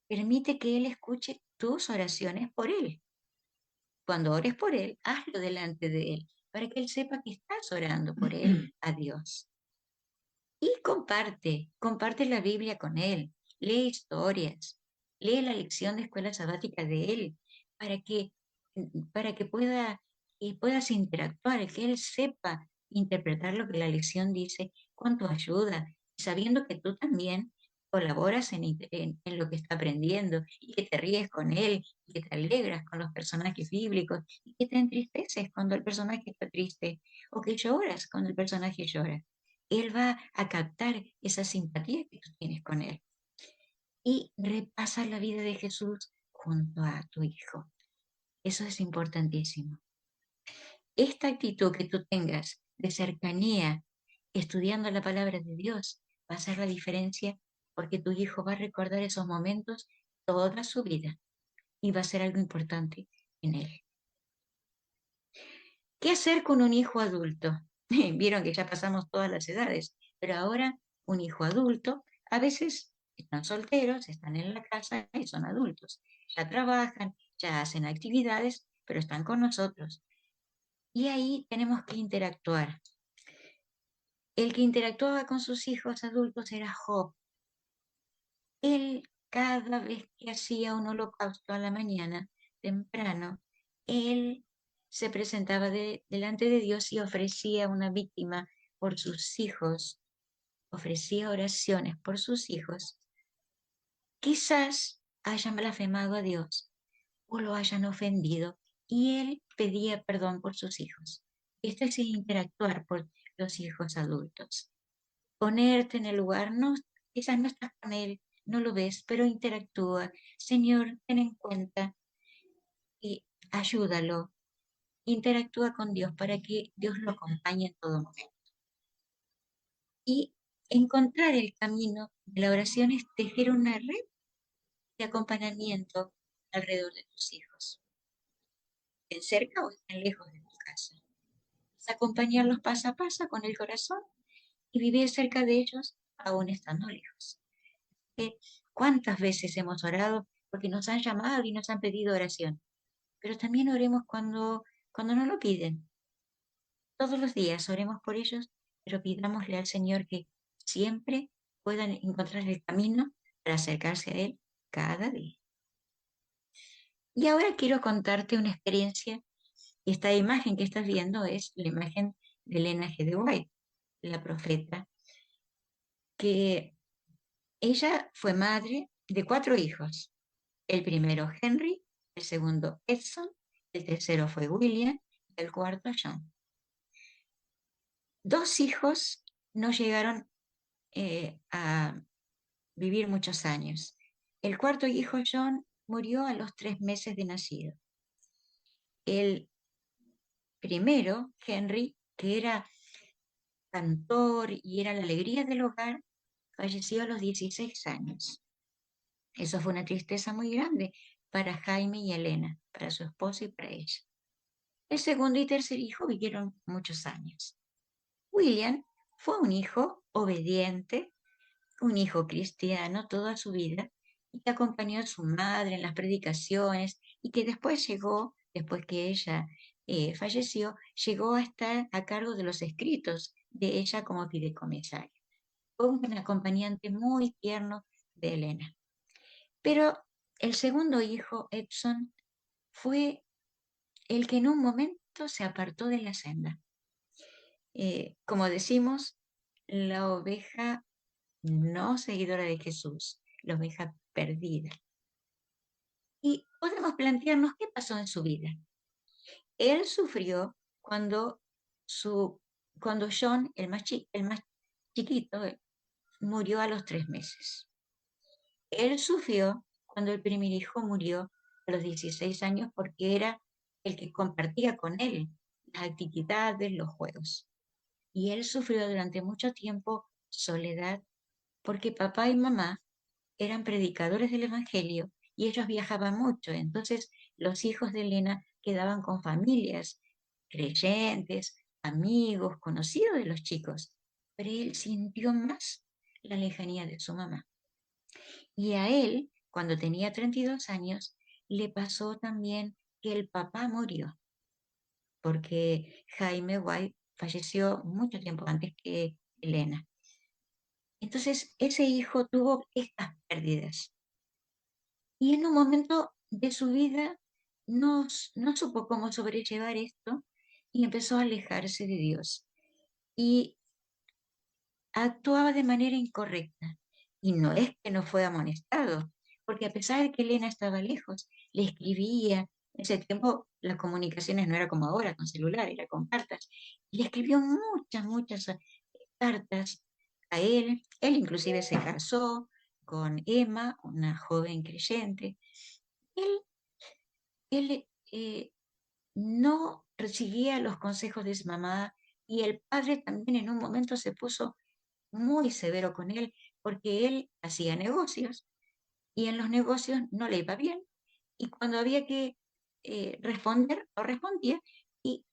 Speaker 3: permite que él escuche tus oraciones por él. Cuando ores por él, hazlo delante de él para que él sepa que estás orando por él a Dios. Y comparte la Biblia con él, lee historias, lee la lección de escuela sabática de él, para que, para que puedas interactuar, que él sepa interpretar lo que la lección dice con tu ayuda, sabiendo que tú también colaboras en lo que está aprendiendo y que te ríes con él, y que te alegras con los personajes bíblicos y que te entristeces cuando el personaje está triste o que lloras cuando el personaje llora. Él va a captar esa simpatía que tú tienes con él. Y repasa la vida de Jesús junto a tu hijo. Eso es importantísimo. Esta actitud que tú tengas de cercanía, estudiando la palabra de Dios, va a hacer la diferencia porque tu hijo va a recordar esos momentos toda su vida y va a ser algo importante en él. ¿Qué hacer con un hijo adulto? Vieron que ya pasamos todas las edades, pero ahora un hijo adulto, a veces están solteros, están en la casa y son adultos. Ya trabajan, ya hacen actividades, pero están con nosotros. Y ahí tenemos que interactuar. El que interactuaba con sus hijos adultos era Job. Él, cada vez que hacía un holocausto a la mañana, temprano, él se presentaba delante de Dios y ofrecía una víctima por sus hijos, ofrecía oraciones por sus hijos. Quizás hayan blasfemado a Dios o lo hayan ofendido y él pedía perdón por sus hijos. Esto es interactuar por los hijos adultos. Ponerte en el lugar, no, quizás no estás con él, no lo ves, pero interactúa. Señor, ten en cuenta y ayúdalo. Interactúa con Dios para que Dios lo acompañe en todo momento. Y encontrar el camino de la oración es tejer una red de acompañamiento alrededor de tus hijos. ¿En cerca o están lejos de tu casa? Es acompañarlos paso a paso con el corazón y vivir cerca de ellos aún estando lejos. ¿Cuántas veces hemos orado porque nos han llamado y nos han pedido oración? Pero también oremos cuando no lo piden. Todos los días oremos por ellos, pero pidámosle al Señor que siempre puedan encontrar el camino para acercarse a Él cada día. Y ahora quiero contarte una experiencia. Esta imagen que estás viendo es la imagen de Elena G. de White, la profeta, que ella fue madre de 4 hijos. El primero Henry, el segundo Edson, el tercero fue William y el cuarto John. 2 hijos no llegaron a vivir muchos años. El cuarto hijo John murió a los 3 meses de nacido. El primero, Henry, que era cantor y era la alegría del hogar, falleció a los 16 años. Eso fue una tristeza muy grande para Jaime y Elena, para su esposo y para ella. El segundo y tercer hijo vivieron muchos años. William fue un hijo obediente, un hijo cristiano toda su vida, y que acompañó a su madre en las predicaciones y que después llegó, después que ella falleció, llegó a estar a cargo de los escritos de ella como fideicomisario. Fue un acompañante muy tierno de Elena. Pero el segundo hijo, Edson, fue el que en un momento se apartó de la senda. Como decimos, la oveja no seguidora de Jesús, la oveja perdida. Y podemos plantearnos qué pasó en su vida. Él sufrió cuando John, el más chiquito, murió a los 3 meses. Él sufrió cuando el primer hijo murió a los 16 años porque era el que compartía con él las actividades, los juegos. Y él sufrió durante mucho tiempo soledad porque papá y mamá eran predicadores del Evangelio y ellos viajaban mucho. Entonces los hijos de Elena quedaban con familias creyentes, amigos, conocidos de los chicos. Pero él sintió más la lejanía de su mamá. Y a él, cuando tenía 32 años, le pasó también que el papá murió, porque Jaime White falleció mucho tiempo antes que Elena. Entonces, ese hijo tuvo estas pérdidas. Y en un momento de su vida no supo cómo sobrellevar esto y empezó a alejarse de Dios. Y actuaba de manera incorrecta. Y no es que no fue amonestado, porque a pesar de que Elena estaba lejos, le escribía. En ese tiempo las comunicaciones no era como ahora, con celular, era con cartas. Y le escribió muchas cartas a él. Él inclusive se casó con Emma, una joven creyente. Él no recibía los consejos de su mamá y el padre también en un momento se puso muy severo con él porque él hacía negocios y en los negocios no le iba bien y cuando había que responder, no respondía y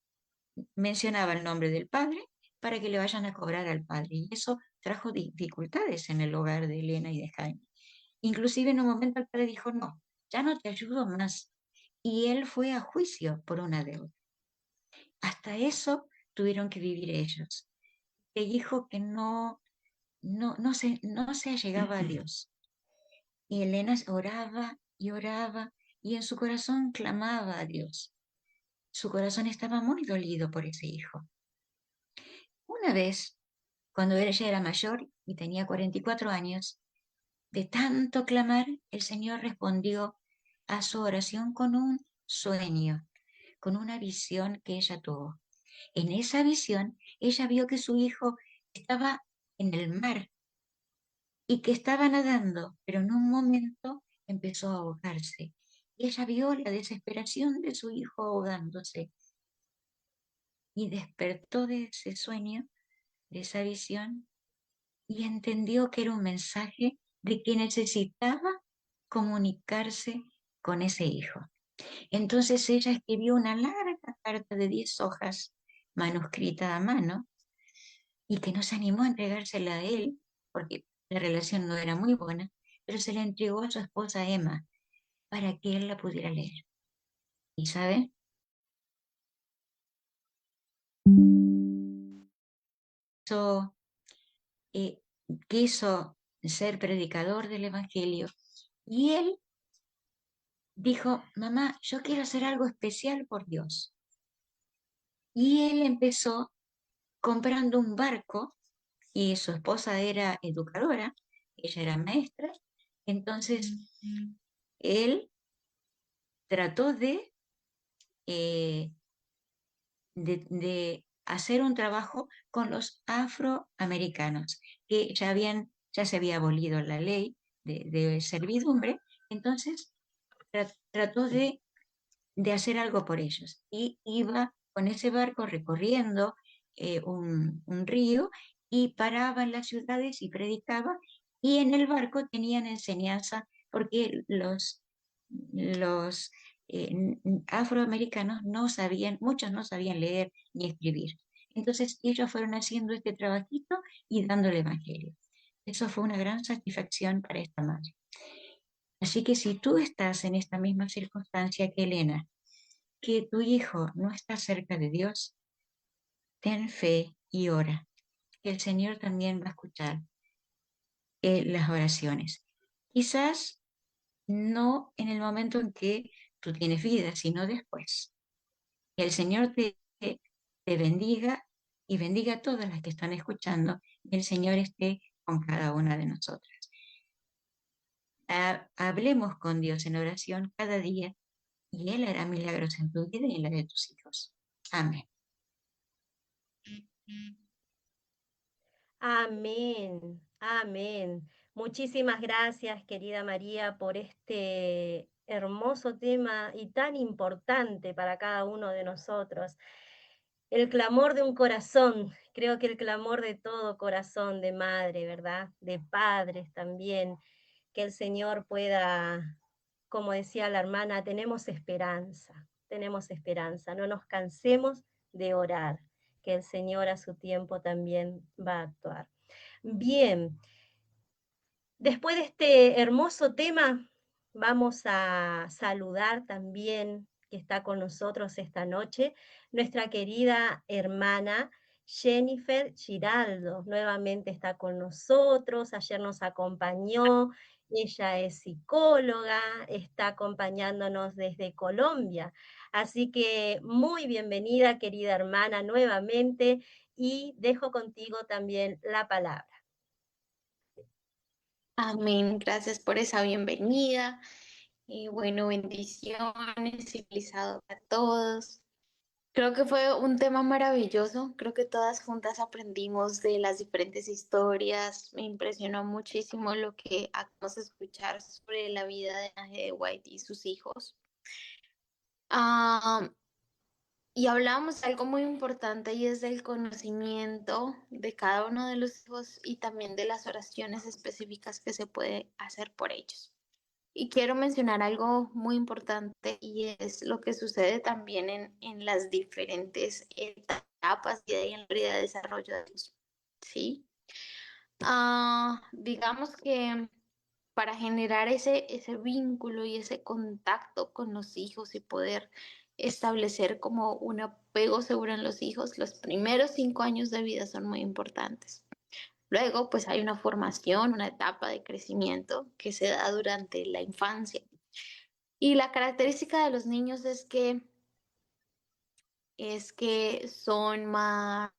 Speaker 3: mencionaba el nombre del padre para que le vayan a cobrar al padre y eso trajo dificultades en el hogar de Elena y de Jaime. Inclusive en un momento el padre dijo, no, ya no te ayudo más. Y él fue a juicio por una deuda. Hasta eso tuvieron que vivir ellos. El hijo que no se allegaba a Dios. Y Elena oraba y en su corazón clamaba a Dios. Su corazón estaba muy dolido por ese hijo. Una vez, cuando ella era mayor y tenía 44 años, de tanto clamar, el Señor respondió a su oración con un sueño, con una visión que ella tuvo. En esa visión, ella vio que su hijo estaba en el mar y que estaba nadando, pero en un momento empezó a ahogarse. Y ella vio la desesperación de su hijo ahogándose y despertó de ese sueño, de esa visión, y entendió que era un mensaje de que necesitaba comunicarse con ese hijo. Entonces ella escribió una larga carta de 10 hojas, manuscrita a mano, y que no se animó a entregársela a él, porque la relación no era muy buena, pero se la entregó a su esposa Emma para que él la pudiera leer. ¿Y saben? So, eh, quiso ser predicador del Evangelio y él dijo, mamá, yo quiero hacer algo especial por Dios. Y él empezó comprando un barco y su esposa era educadora, ella era maestra, entonces él trató eh, de hacer un trabajo con los afroamericanos, que ya se había abolido la ley de servidumbre, entonces trató de hacer algo por ellos y iba con ese barco recorriendo un río y paraba en las ciudades y predicaba y en el barco tenían enseñanza porque los afroamericanos no sabían, muchos no sabían leer ni escribir. Entonces ellos fueron haciendo este trabajito y dando el evangelio. Eso fue una gran satisfacción para esta madre. Así que si tú estás en esta misma circunstancia que Elena, que tu hijo no está cerca de Dios, ten fe y ora, que el Señor también va a escuchar las oraciones. Quizás no en el momento en que tú tienes vida, sino después. Que el Señor te bendiga y bendiga a todas las que están escuchando y el Señor esté con cada una de nosotras. Hablemos con Dios en oración cada día y Él hará milagros en tu vida y en la de tus hijos. Amén.
Speaker 1: Amén, amén. Muchísimas gracias, querida María, por este hermoso tema y tan importante para cada uno de nosotros. El clamor de un corazón, creo que el clamor de todo corazón de madre, ¿verdad? De padres también, que el Señor pueda, como decía la hermana, tenemos esperanza, no nos cansemos de orar, que el Señor a su tiempo también va a actuar. Bien, después de este hermoso tema, vamos a saludar también que está con nosotros esta noche, nuestra querida hermana Jennifer Giraldo. Nuevamente está con nosotros, ayer nos acompañó, ella es psicóloga, está acompañándonos desde Colombia. Así que muy bienvenida, querida hermana, nuevamente, y dejo contigo también la palabra.
Speaker 4: Amén, gracias por esa bienvenida. Bueno, bendiciones, civilizado a todos. Creo que fue un tema maravilloso. Creo que todas juntas aprendimos de las diferentes historias. Me impresionó muchísimo lo que acabamos de escuchar sobre la vida de Ángel de White y sus hijos. Ah, y hablábamos de algo muy importante y es del conocimiento de cada uno de los hijos y también de las oraciones específicas que se puede hacer por ellos. Y quiero mencionar algo muy importante y es lo que sucede también en las diferentes etapas y en la vida de desarrollo de ellos, ¿sí? Digamos que para generar ese vínculo y ese contacto con los hijos y poder establecer como un apego seguro en los hijos, los primeros 5 años de vida son muy importantes. Luego, pues hay una formación, una etapa de crecimiento que se da durante la infancia. Y la característica de los niños es que son más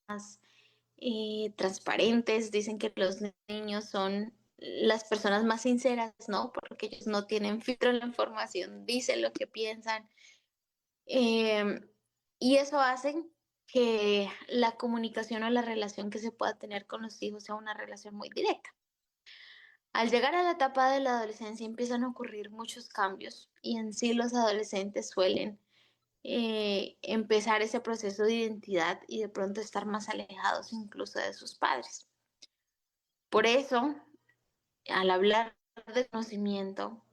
Speaker 4: transparentes, dicen que los niños son las personas más sinceras, ¿no? Porque ellos no tienen filtro en la información, dicen lo que piensan. Eh, y eso hace que la comunicación o la relación que se pueda tener con los hijos sea una relación muy directa. Al llegar a la etapa de la adolescencia empiezan a ocurrir muchos cambios y en sí los adolescentes suelen empezar ese proceso de identidad y de pronto estar más alejados incluso de sus padres. Por eso, al hablar de conocimiento,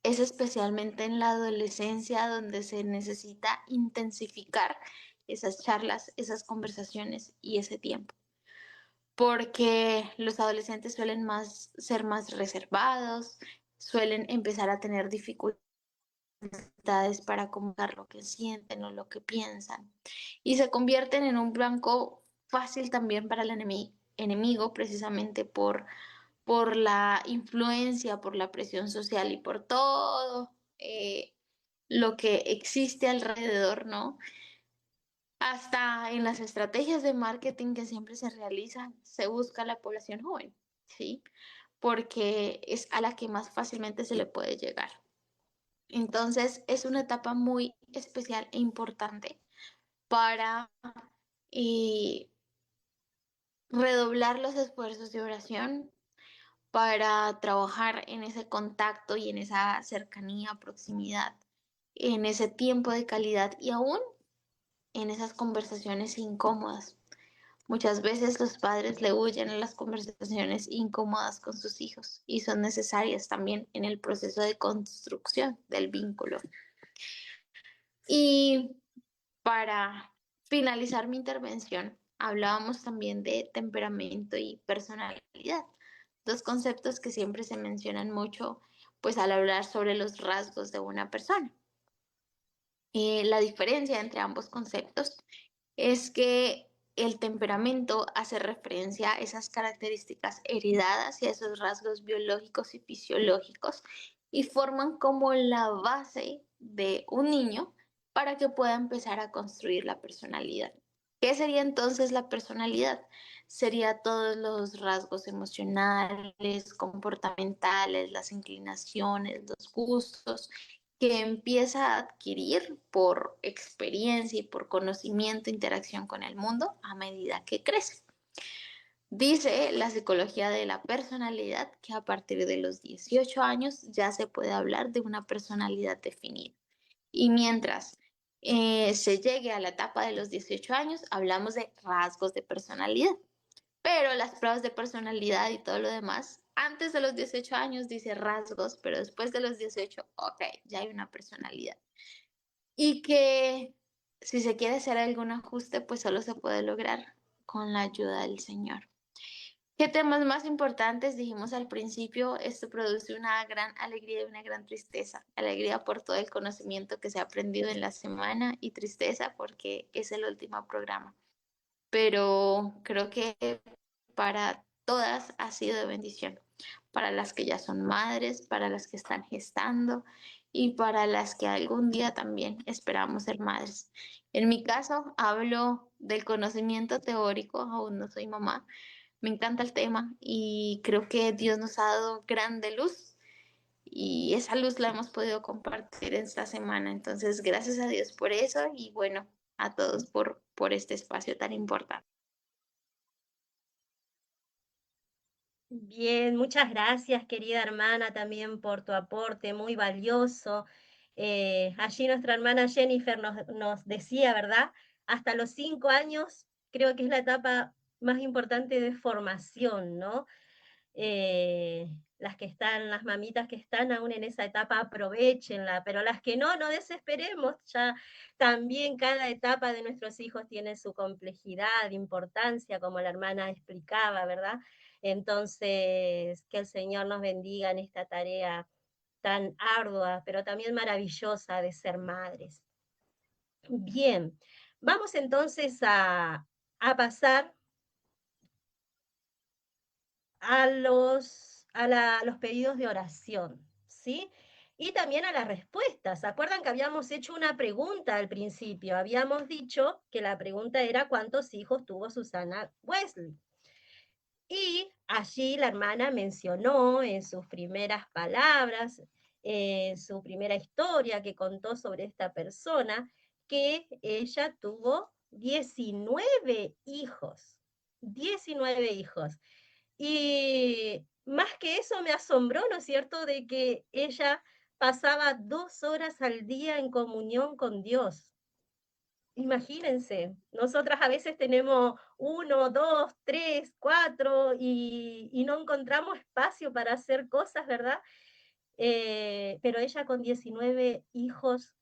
Speaker 4: es especialmente en la adolescencia donde se necesita intensificar esas charlas, esas conversaciones y ese tiempo. Porque los adolescentes suelen ser más reservados, suelen empezar a tener dificultades para comunicar lo que sienten o lo que piensan y se convierten en un blanco fácil también para el enemigo precisamente por la influencia, por la presión social y por todo lo que existe alrededor, ¿no? Hasta en las estrategias de marketing que siempre se realizan, se busca a la población joven, ¿sí? Porque es a la que más fácilmente se le puede llegar. Entonces, es una etapa muy especial e importante para eh, redoblar los esfuerzos de oración, para trabajar en ese contacto y en esa cercanía, proximidad, en ese tiempo de calidad y aún en esas conversaciones incómodas. Muchas veces los padres le huyen a las conversaciones incómodas con sus hijos y son necesarias también en el proceso de construcción del vínculo. Y para finalizar mi intervención, hablábamos también de temperamento y personalidad, dos conceptos que siempre se mencionan mucho, pues al hablar sobre los rasgos de una persona. La diferencia entre ambos conceptos es que el temperamento hace referencia a esas características heredadas y a esos rasgos biológicos y fisiológicos y forman como la base de un niño para que pueda empezar a construir la personalidad. ¿Qué sería entonces la personalidad? Sería todos los rasgos emocionales, comportamentales, las inclinaciones, los gustos que empieza a adquirir por experiencia y por conocimiento, interacción con el mundo a medida que crece. Dice la psicología de la personalidad que a partir de los 18 años ya se puede hablar de una personalidad definida. Y mientras se llegue a la etapa de los 18 años, hablamos de rasgos de personalidad. Pero las pruebas de personalidad y todo lo demás, antes de los 18 años dice rasgos, pero después de los 18, ok, ya hay una personalidad. Y que si se quiere hacer algún ajuste, pues solo se puede lograr con la ayuda del Señor. ¿Qué temas más importantes? Dijimos al principio, esto produce una gran alegría y una gran tristeza. Alegría por todo el conocimiento que se ha aprendido en la semana y tristeza porque es el último programa. Pero creo que para todas ha sido de bendición, para las que ya son madres, para las que están gestando y para las que algún día también esperamos ser madres. En mi caso, hablo del conocimiento teórico, aún no soy mamá, me encanta el tema y creo que Dios nos ha dado grande luz y esa luz la hemos podido compartir esta semana. Entonces, gracias a Dios por eso y bueno, a todos por este espacio tan importante.
Speaker 1: Bien, muchas gracias, querida hermana, también por tu aporte muy valioso. Allí nuestra hermana Jennifer nos decía, ¿verdad? Hasta los 5 años creo que es la etapa más importante de formación, ¿no? Las que están, las mamitas que están aún en esa etapa, aprovechenla, pero las que no, no desesperemos, ya también cada etapa de nuestros hijos tiene su complejidad, importancia, como la hermana explicaba, ¿verdad? Entonces, que el Señor nos bendiga en esta tarea tan ardua, pero también maravillosa de ser madres. Bien, vamos entonces a pasar a los pedidos de oración, ¿sí? Y también a las respuestas. ¿Se acuerdan que habíamos hecho una pregunta al principio? Habíamos dicho que la pregunta era ¿cuántos hijos tuvo Susana Wesley? Y allí la hermana mencionó en sus primeras palabras, en su primera historia que contó sobre esta persona, que ella tuvo 19 hijos. 19 hijos. Y más que eso me asombró, ¿no es cierto?, de que ella pasaba 2 horas al día en comunión con Dios. Imagínense, nosotras a veces tenemos 1, 2, 3, 4 y no encontramos espacio para hacer cosas, ¿verdad? Pero ella con 19 hijos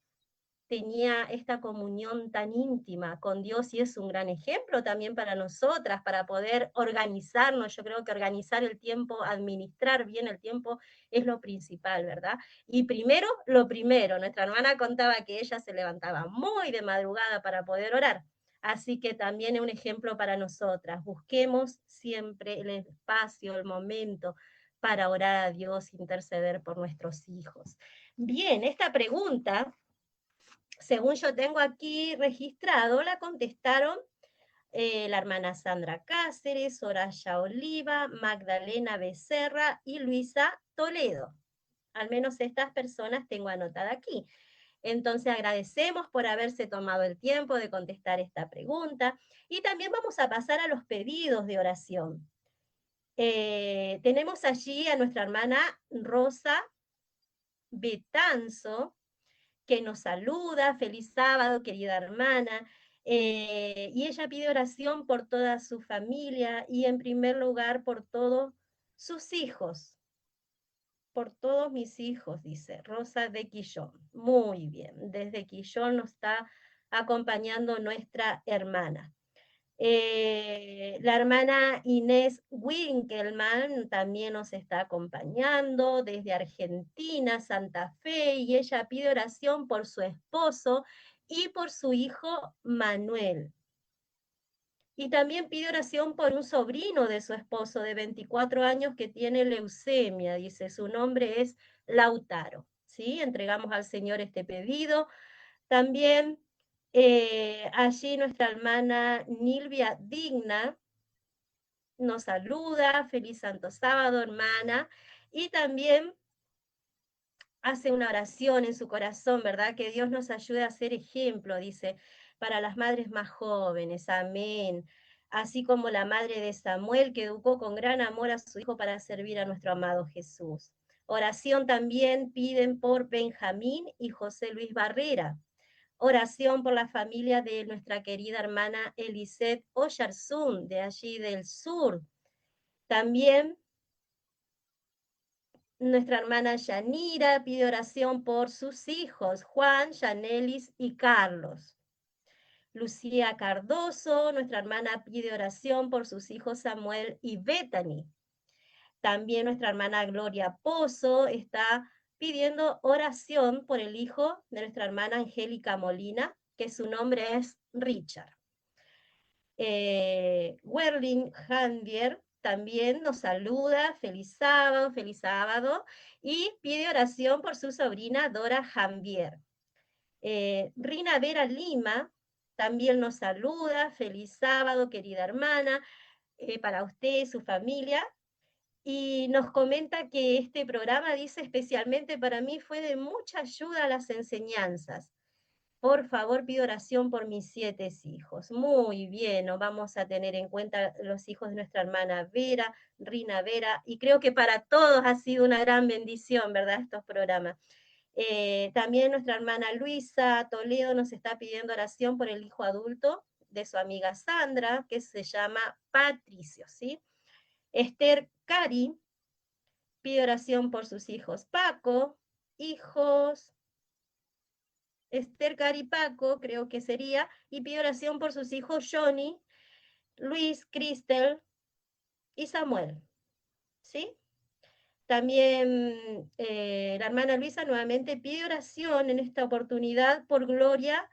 Speaker 1: tenía esta comunión tan íntima con Dios y es un gran ejemplo también para nosotras, para poder organizarnos. Yo creo que organizar el tiempo, administrar bien el tiempo es lo principal, ¿verdad? Y primero, lo primero, nuestra hermana contaba que ella se levantaba muy de madrugada para poder orar. Así que también es un ejemplo para nosotras. Busquemos siempre el espacio, el momento para orar a Dios, interceder por nuestros hijos. Bien, esta pregunta según yo tengo aquí registrado, la contestaron la hermana Sandra Cáceres, Soraya Oliva, Magdalena Becerra y Luisa Toledo. Al menos estas personas tengo anotada aquí. Entonces agradecemos por haberse tomado el tiempo de contestar esta pregunta y también vamos a pasar a los pedidos de oración. Tenemos allí a nuestra hermana Rosa Betanzo, que nos saluda. Feliz sábado, querida hermana. Y ella pide oración por toda su familia y en primer lugar por todos sus hijos. Por todos mis hijos, dice Rosa de Quillón. Muy bien, desde Quillón nos está acompañando nuestra hermana. La hermana Inés Winkelmann también nos está acompañando desde Argentina, Santa Fe, y ella pide oración por su esposo y por su hijo Manuel. Y también pide oración por un sobrino de su esposo de 24 años que tiene leucemia, dice, su nombre es Lautaro. ¿Sí? Entregamos al Señor este pedido. También allí nuestra hermana Nilvia Digna nos saluda, feliz santo sábado, hermana, y también hace una oración en su corazón, ¿verdad? Que Dios nos ayude a ser ejemplo, dice, para las madres más jóvenes, amén. Así como la madre de Samuel, que educó con gran amor a su hijo para servir a nuestro amado Jesús. Oración también piden por Benjamín y José Luis Barrera. Oración por la familia de nuestra querida hermana Eliseth Oyarzún, de allí del sur. También nuestra hermana Yanira pide oración por sus hijos, Juan, Yanelis y Carlos. Lucía Cardoso, nuestra hermana, pide oración por sus hijos Samuel y Bethany. También nuestra hermana Gloria Pozo está pidiendo oración por el hijo de nuestra hermana Angélica Molina, que su nombre es Richard. Werling Handier también nos saluda, feliz sábado, y pide oración por su sobrina Dora Jambier. Rina Vera Lima también nos saluda, feliz sábado, querida hermana, para usted y su familia, y nos comenta que este programa, dice, especialmente para mí fue de mucha ayuda a las enseñanzas. Por favor, pido oración por mis 7 hijos. Muy bien, nos vamos a tener en cuenta los hijos de nuestra hermana Vera, Rina Vera, y creo que para todos ha sido una gran bendición, ¿verdad?, estos programas. También nuestra hermana Luisa Toledo nos está pidiendo oración por el hijo adulto de su amiga Sandra, que se llama Patricio, ¿sí? Esther Cari pide oración por sus hijos Paco, hijos Esther Cari Paco, creo que sería, y pide oración por sus hijos Johnny, Luis, Cristel y Samuel, ¿sí? También la hermana Luisa nuevamente pide oración en esta oportunidad por Gloria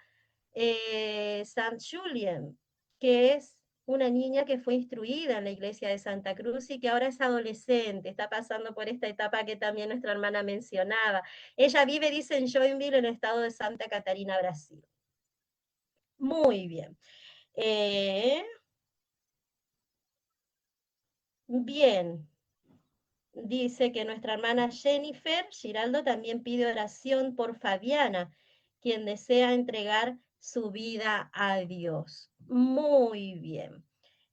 Speaker 1: St. Julien, que es una niña que fue instruida en la iglesia de Santa Cruz y que ahora es adolescente, está pasando por esta etapa que también nuestra hermana mencionaba. Ella vive, dice, en Joinville, en el estado de Santa Catarina, Brasil. Muy bien. Bien. Dice que nuestra hermana Jennifer Giraldo también pide oración por Fabiana, quien desea entregar su vida a Dios. Muy bien.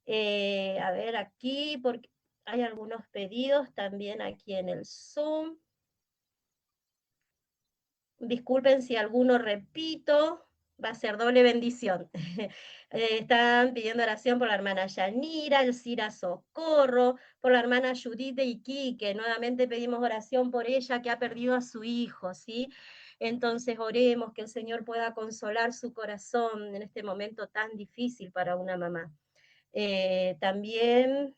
Speaker 1: A ver aquí, porque hay algunos pedidos también aquí en el Zoom. Disculpen si alguno repito, va a ser doble bendición. Están pidiendo oración por la hermana Yanira, Elcira Socorro, por la hermana Judith de Iquique. Nuevamente pedimos oración por ella que ha perdido a su hijo, ¿sí? Entonces oremos que el Señor pueda consolar su corazón en este momento tan difícil para una mamá. También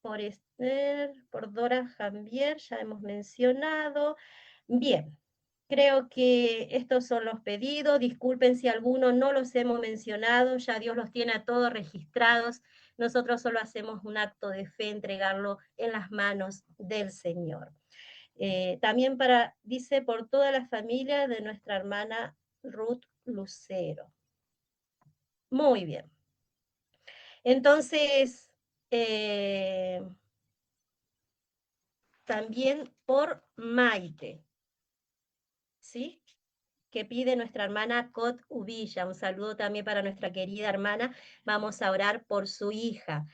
Speaker 1: por Esther, por Dora Jambier, ya hemos mencionado. Bien, creo que estos son los pedidos. Disculpen si alguno no los hemos mencionado, ya Dios los tiene a todos registrados. Nosotros solo hacemos un acto de fe, entregarlo en las manos del Señor. También dice, por toda la familia de nuestra hermana Ruth Lucero. Muy bien. Entonces, también por Maite, ¿sí? Que pide nuestra hermana Cot Ubilla. Un saludo también para nuestra querida hermana. Vamos a orar por su hija.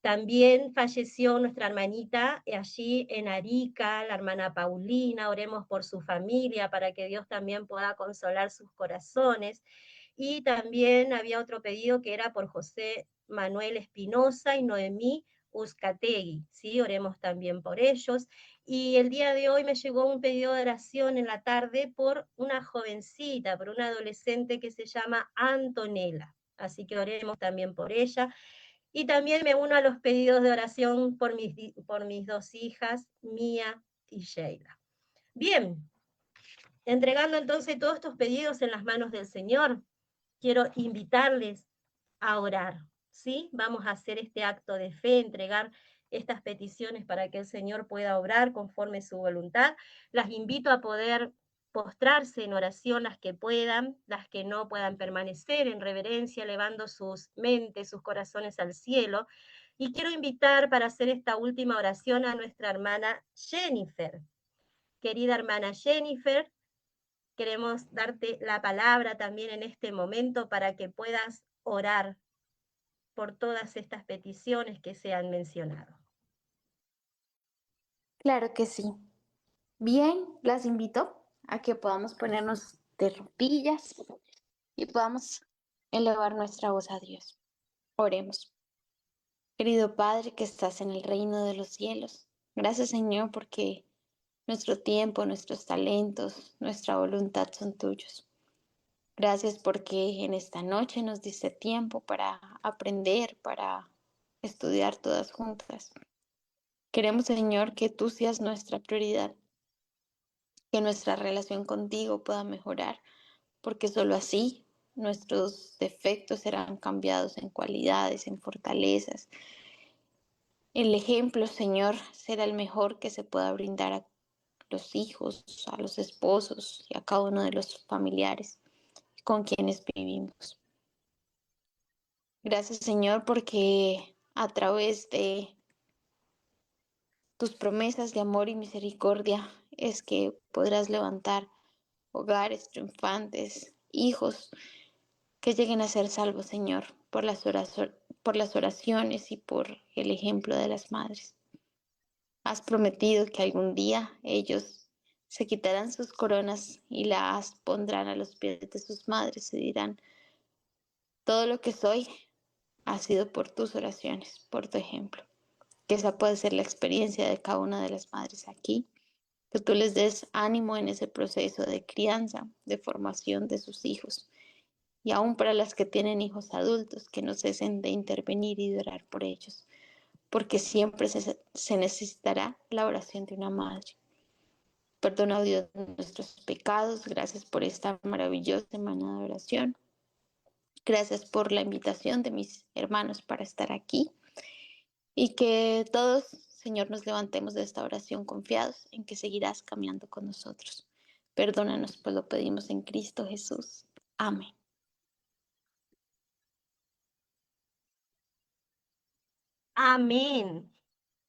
Speaker 1: También falleció nuestra hermanita allí en Arica, la hermana Paulina. Oremos por su familia para que Dios también pueda consolar sus corazones. Y también había otro pedido que era por José Manuel Espinosa y Noemí Uzcategui, ¿sí? Oremos también por ellos. Y el día de hoy me llegó un pedido de oración en la tarde por una jovencita, por una adolescente que se llama Antonella. Así que oremos también por ella. Y también me uno a los pedidos de oración por mis dos hijas, Mía y Sheila. Bien, entregando entonces todos estos pedidos en las manos del Señor, quiero invitarles a orar, ¿sí? Vamos a hacer este acto de fe, entregar estas peticiones para que el Señor pueda obrar conforme su voluntad. Las invito a poder postrarse en oración las que puedan, las que no puedan permanecer en reverencia, elevando sus mentes, sus corazones al cielo. Y quiero invitar para hacer esta última oración a nuestra hermana Jennifer. Querida hermana Jennifer, queremos darte la palabra también en este momento para que puedas orar por todas estas peticiones que se han mencionado.
Speaker 4: Claro que sí. Bien, las invito a que podamos ponernos de rodillas y podamos elevar nuestra voz a Dios. Oremos. Querido Padre que estás en el reino de los cielos, gracias Señor porque nuestro tiempo, nuestros talentos, nuestra voluntad son tuyos. Gracias porque en esta noche nos diste tiempo para aprender, para estudiar todas juntas. Queremos, Señor, que tú seas nuestra prioridad, que nuestra relación contigo pueda mejorar, porque solo así nuestros defectos serán cambiados en cualidades, en fortalezas. El ejemplo, Señor, será el mejor que se pueda brindar a los hijos, a los esposos y a cada uno de los familiares con quienes vivimos. Gracias, Señor, porque a través de tus promesas de amor y misericordia es que podrás levantar hogares triunfantes, hijos que lleguen a ser salvos, Señor, por las oraciones y por el ejemplo de las madres. Has prometido que algún día ellos se quitarán sus coronas y las pondrán a los pies de sus madres y dirán, todo lo que soy ha sido por tus oraciones, por tu ejemplo. Que esa puede ser la experiencia de cada una de las madres aquí, que tú les des ánimo en ese proceso de crianza, de formación de sus hijos, y aún para las que tienen hijos adultos, que no cesen de intervenir y de orar por ellos, porque siempre se necesitará la oración de una madre. Perdona, oh Dios, nuestros pecados, gracias por esta maravillosa semana de oración, gracias por la invitación de mis hermanos para estar aquí. Y que todos, Señor, nos levantemos de esta oración confiados en que seguirás caminando con nosotros. Perdónanos, pues lo pedimos en Cristo Jesús. Amén.
Speaker 1: Amén.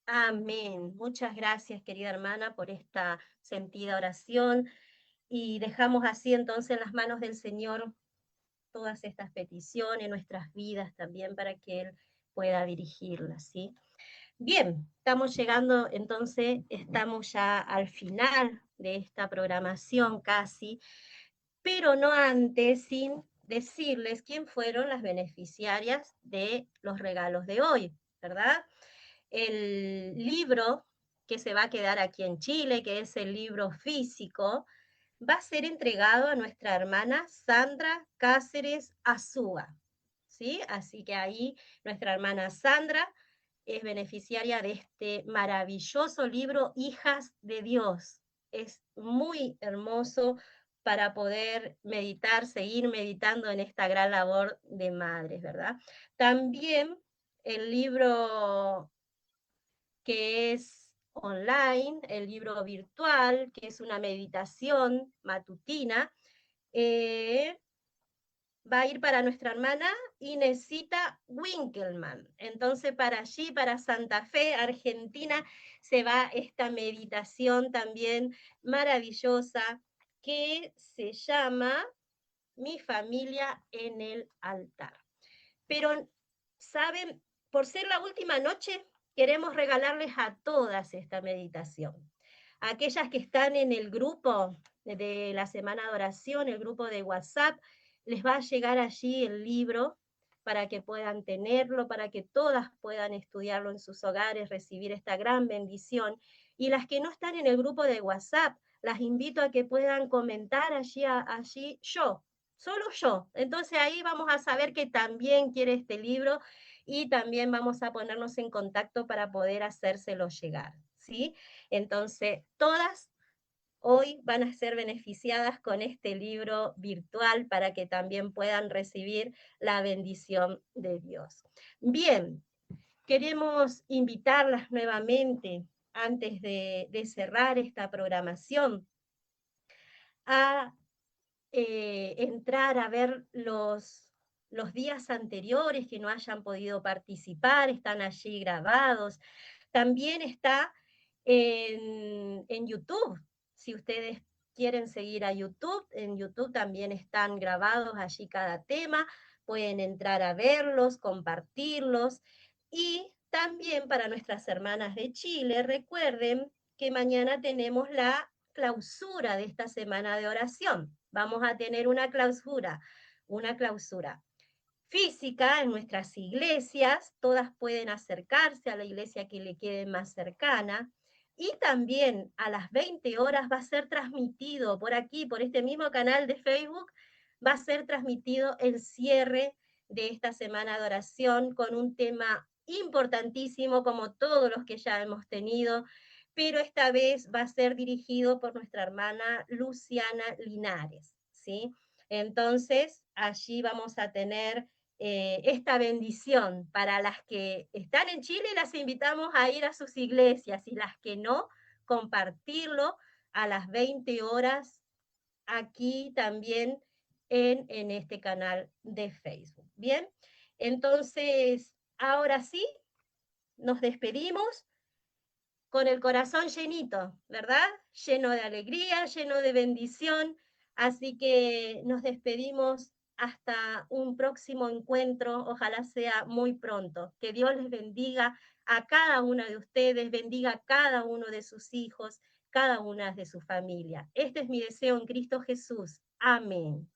Speaker 1: Amén. Muchas gracias, querida hermana, por esta sentida oración. Y dejamos así entonces en las manos del Señor todas estas peticiones, nuestras vidas también, para que Él pueda dirigirlas, ¿sí? Bien, estamos llegando, entonces, estamos ya al final de esta programación casi, pero no antes sin decirles quién fueron las beneficiarias de los regalos de hoy, ¿verdad? El libro que se va a quedar aquí en Chile, que es el libro físico, va a ser entregado a nuestra hermana Sandra Cáceres Azúa, ¿sí? Así que ahí nuestra hermana Sandra es beneficiaria de este maravilloso libro Hijas de Dios. Es muy hermoso para poder meditar, seguir meditando en esta gran labor de madres, ¿verdad? También el libro que es online, el libro virtual, que es una meditación matutina, va a ir para nuestra hermana Inesita Winkelmann. Entonces, para allí, para Santa Fe, Argentina, se va esta meditación también maravillosa que se llama Mi familia en el altar. Pero, ¿saben por ser la última noche, queremos regalarles a todas esta meditación. Aquellas que están en el grupo de la Semana de Oración, el grupo de WhatsApp, les va a llegar allí el libro para que puedan tenerlo, para que todas puedan estudiarlo en sus hogares, recibir esta gran bendición. Y las que no están en el grupo de WhatsApp, las invito a que puedan comentar allí yo, solo yo. Entonces ahí vamos a saber que también quiere este libro y también vamos a ponernos en contacto para poder hacérselo llegar, ¿sí? Entonces, todas hoy van a ser beneficiadas con este libro virtual para que también puedan recibir la bendición de Dios. Bien, queremos invitarlas nuevamente, antes de cerrar esta programación, a entrar a ver los días anteriores que no hayan podido participar, están allí grabados. También está en YouTube, si ustedes quieren seguir a YouTube, en YouTube también están grabados allí cada tema, pueden entrar a verlos, compartirlos. Y también para nuestras hermanas de Chile, recuerden que mañana tenemos la clausura de esta semana de oración. Vamos a tener una clausura física en nuestras iglesias, todas pueden acercarse a la iglesia que le quede más cercana, y también a las 20 horas va a ser transmitido por aquí, por este mismo canal de Facebook, va a ser transmitido el cierre de esta semana de oración con un tema importantísimo como todos los que ya hemos tenido, pero esta vez va a ser dirigido por nuestra hermana Luciana Linares, ¿sí? Entonces, allí vamos a tener esta bendición para las que están en Chile, las invitamos a ir a sus iglesias, y las que no, compartirlo a las 20 horas aquí también en este canal de Facebook. Bien, entonces, ahora sí, nos despedimos con el corazón llenito, ¿verdad? Lleno de alegría, lleno de bendición. Así que nos despedimos hasta un próximo encuentro, ojalá sea muy pronto. Que Dios les bendiga a cada una de ustedes, bendiga a cada uno de sus hijos, cada una de su familia. Este es mi deseo en Cristo Jesús. Amén.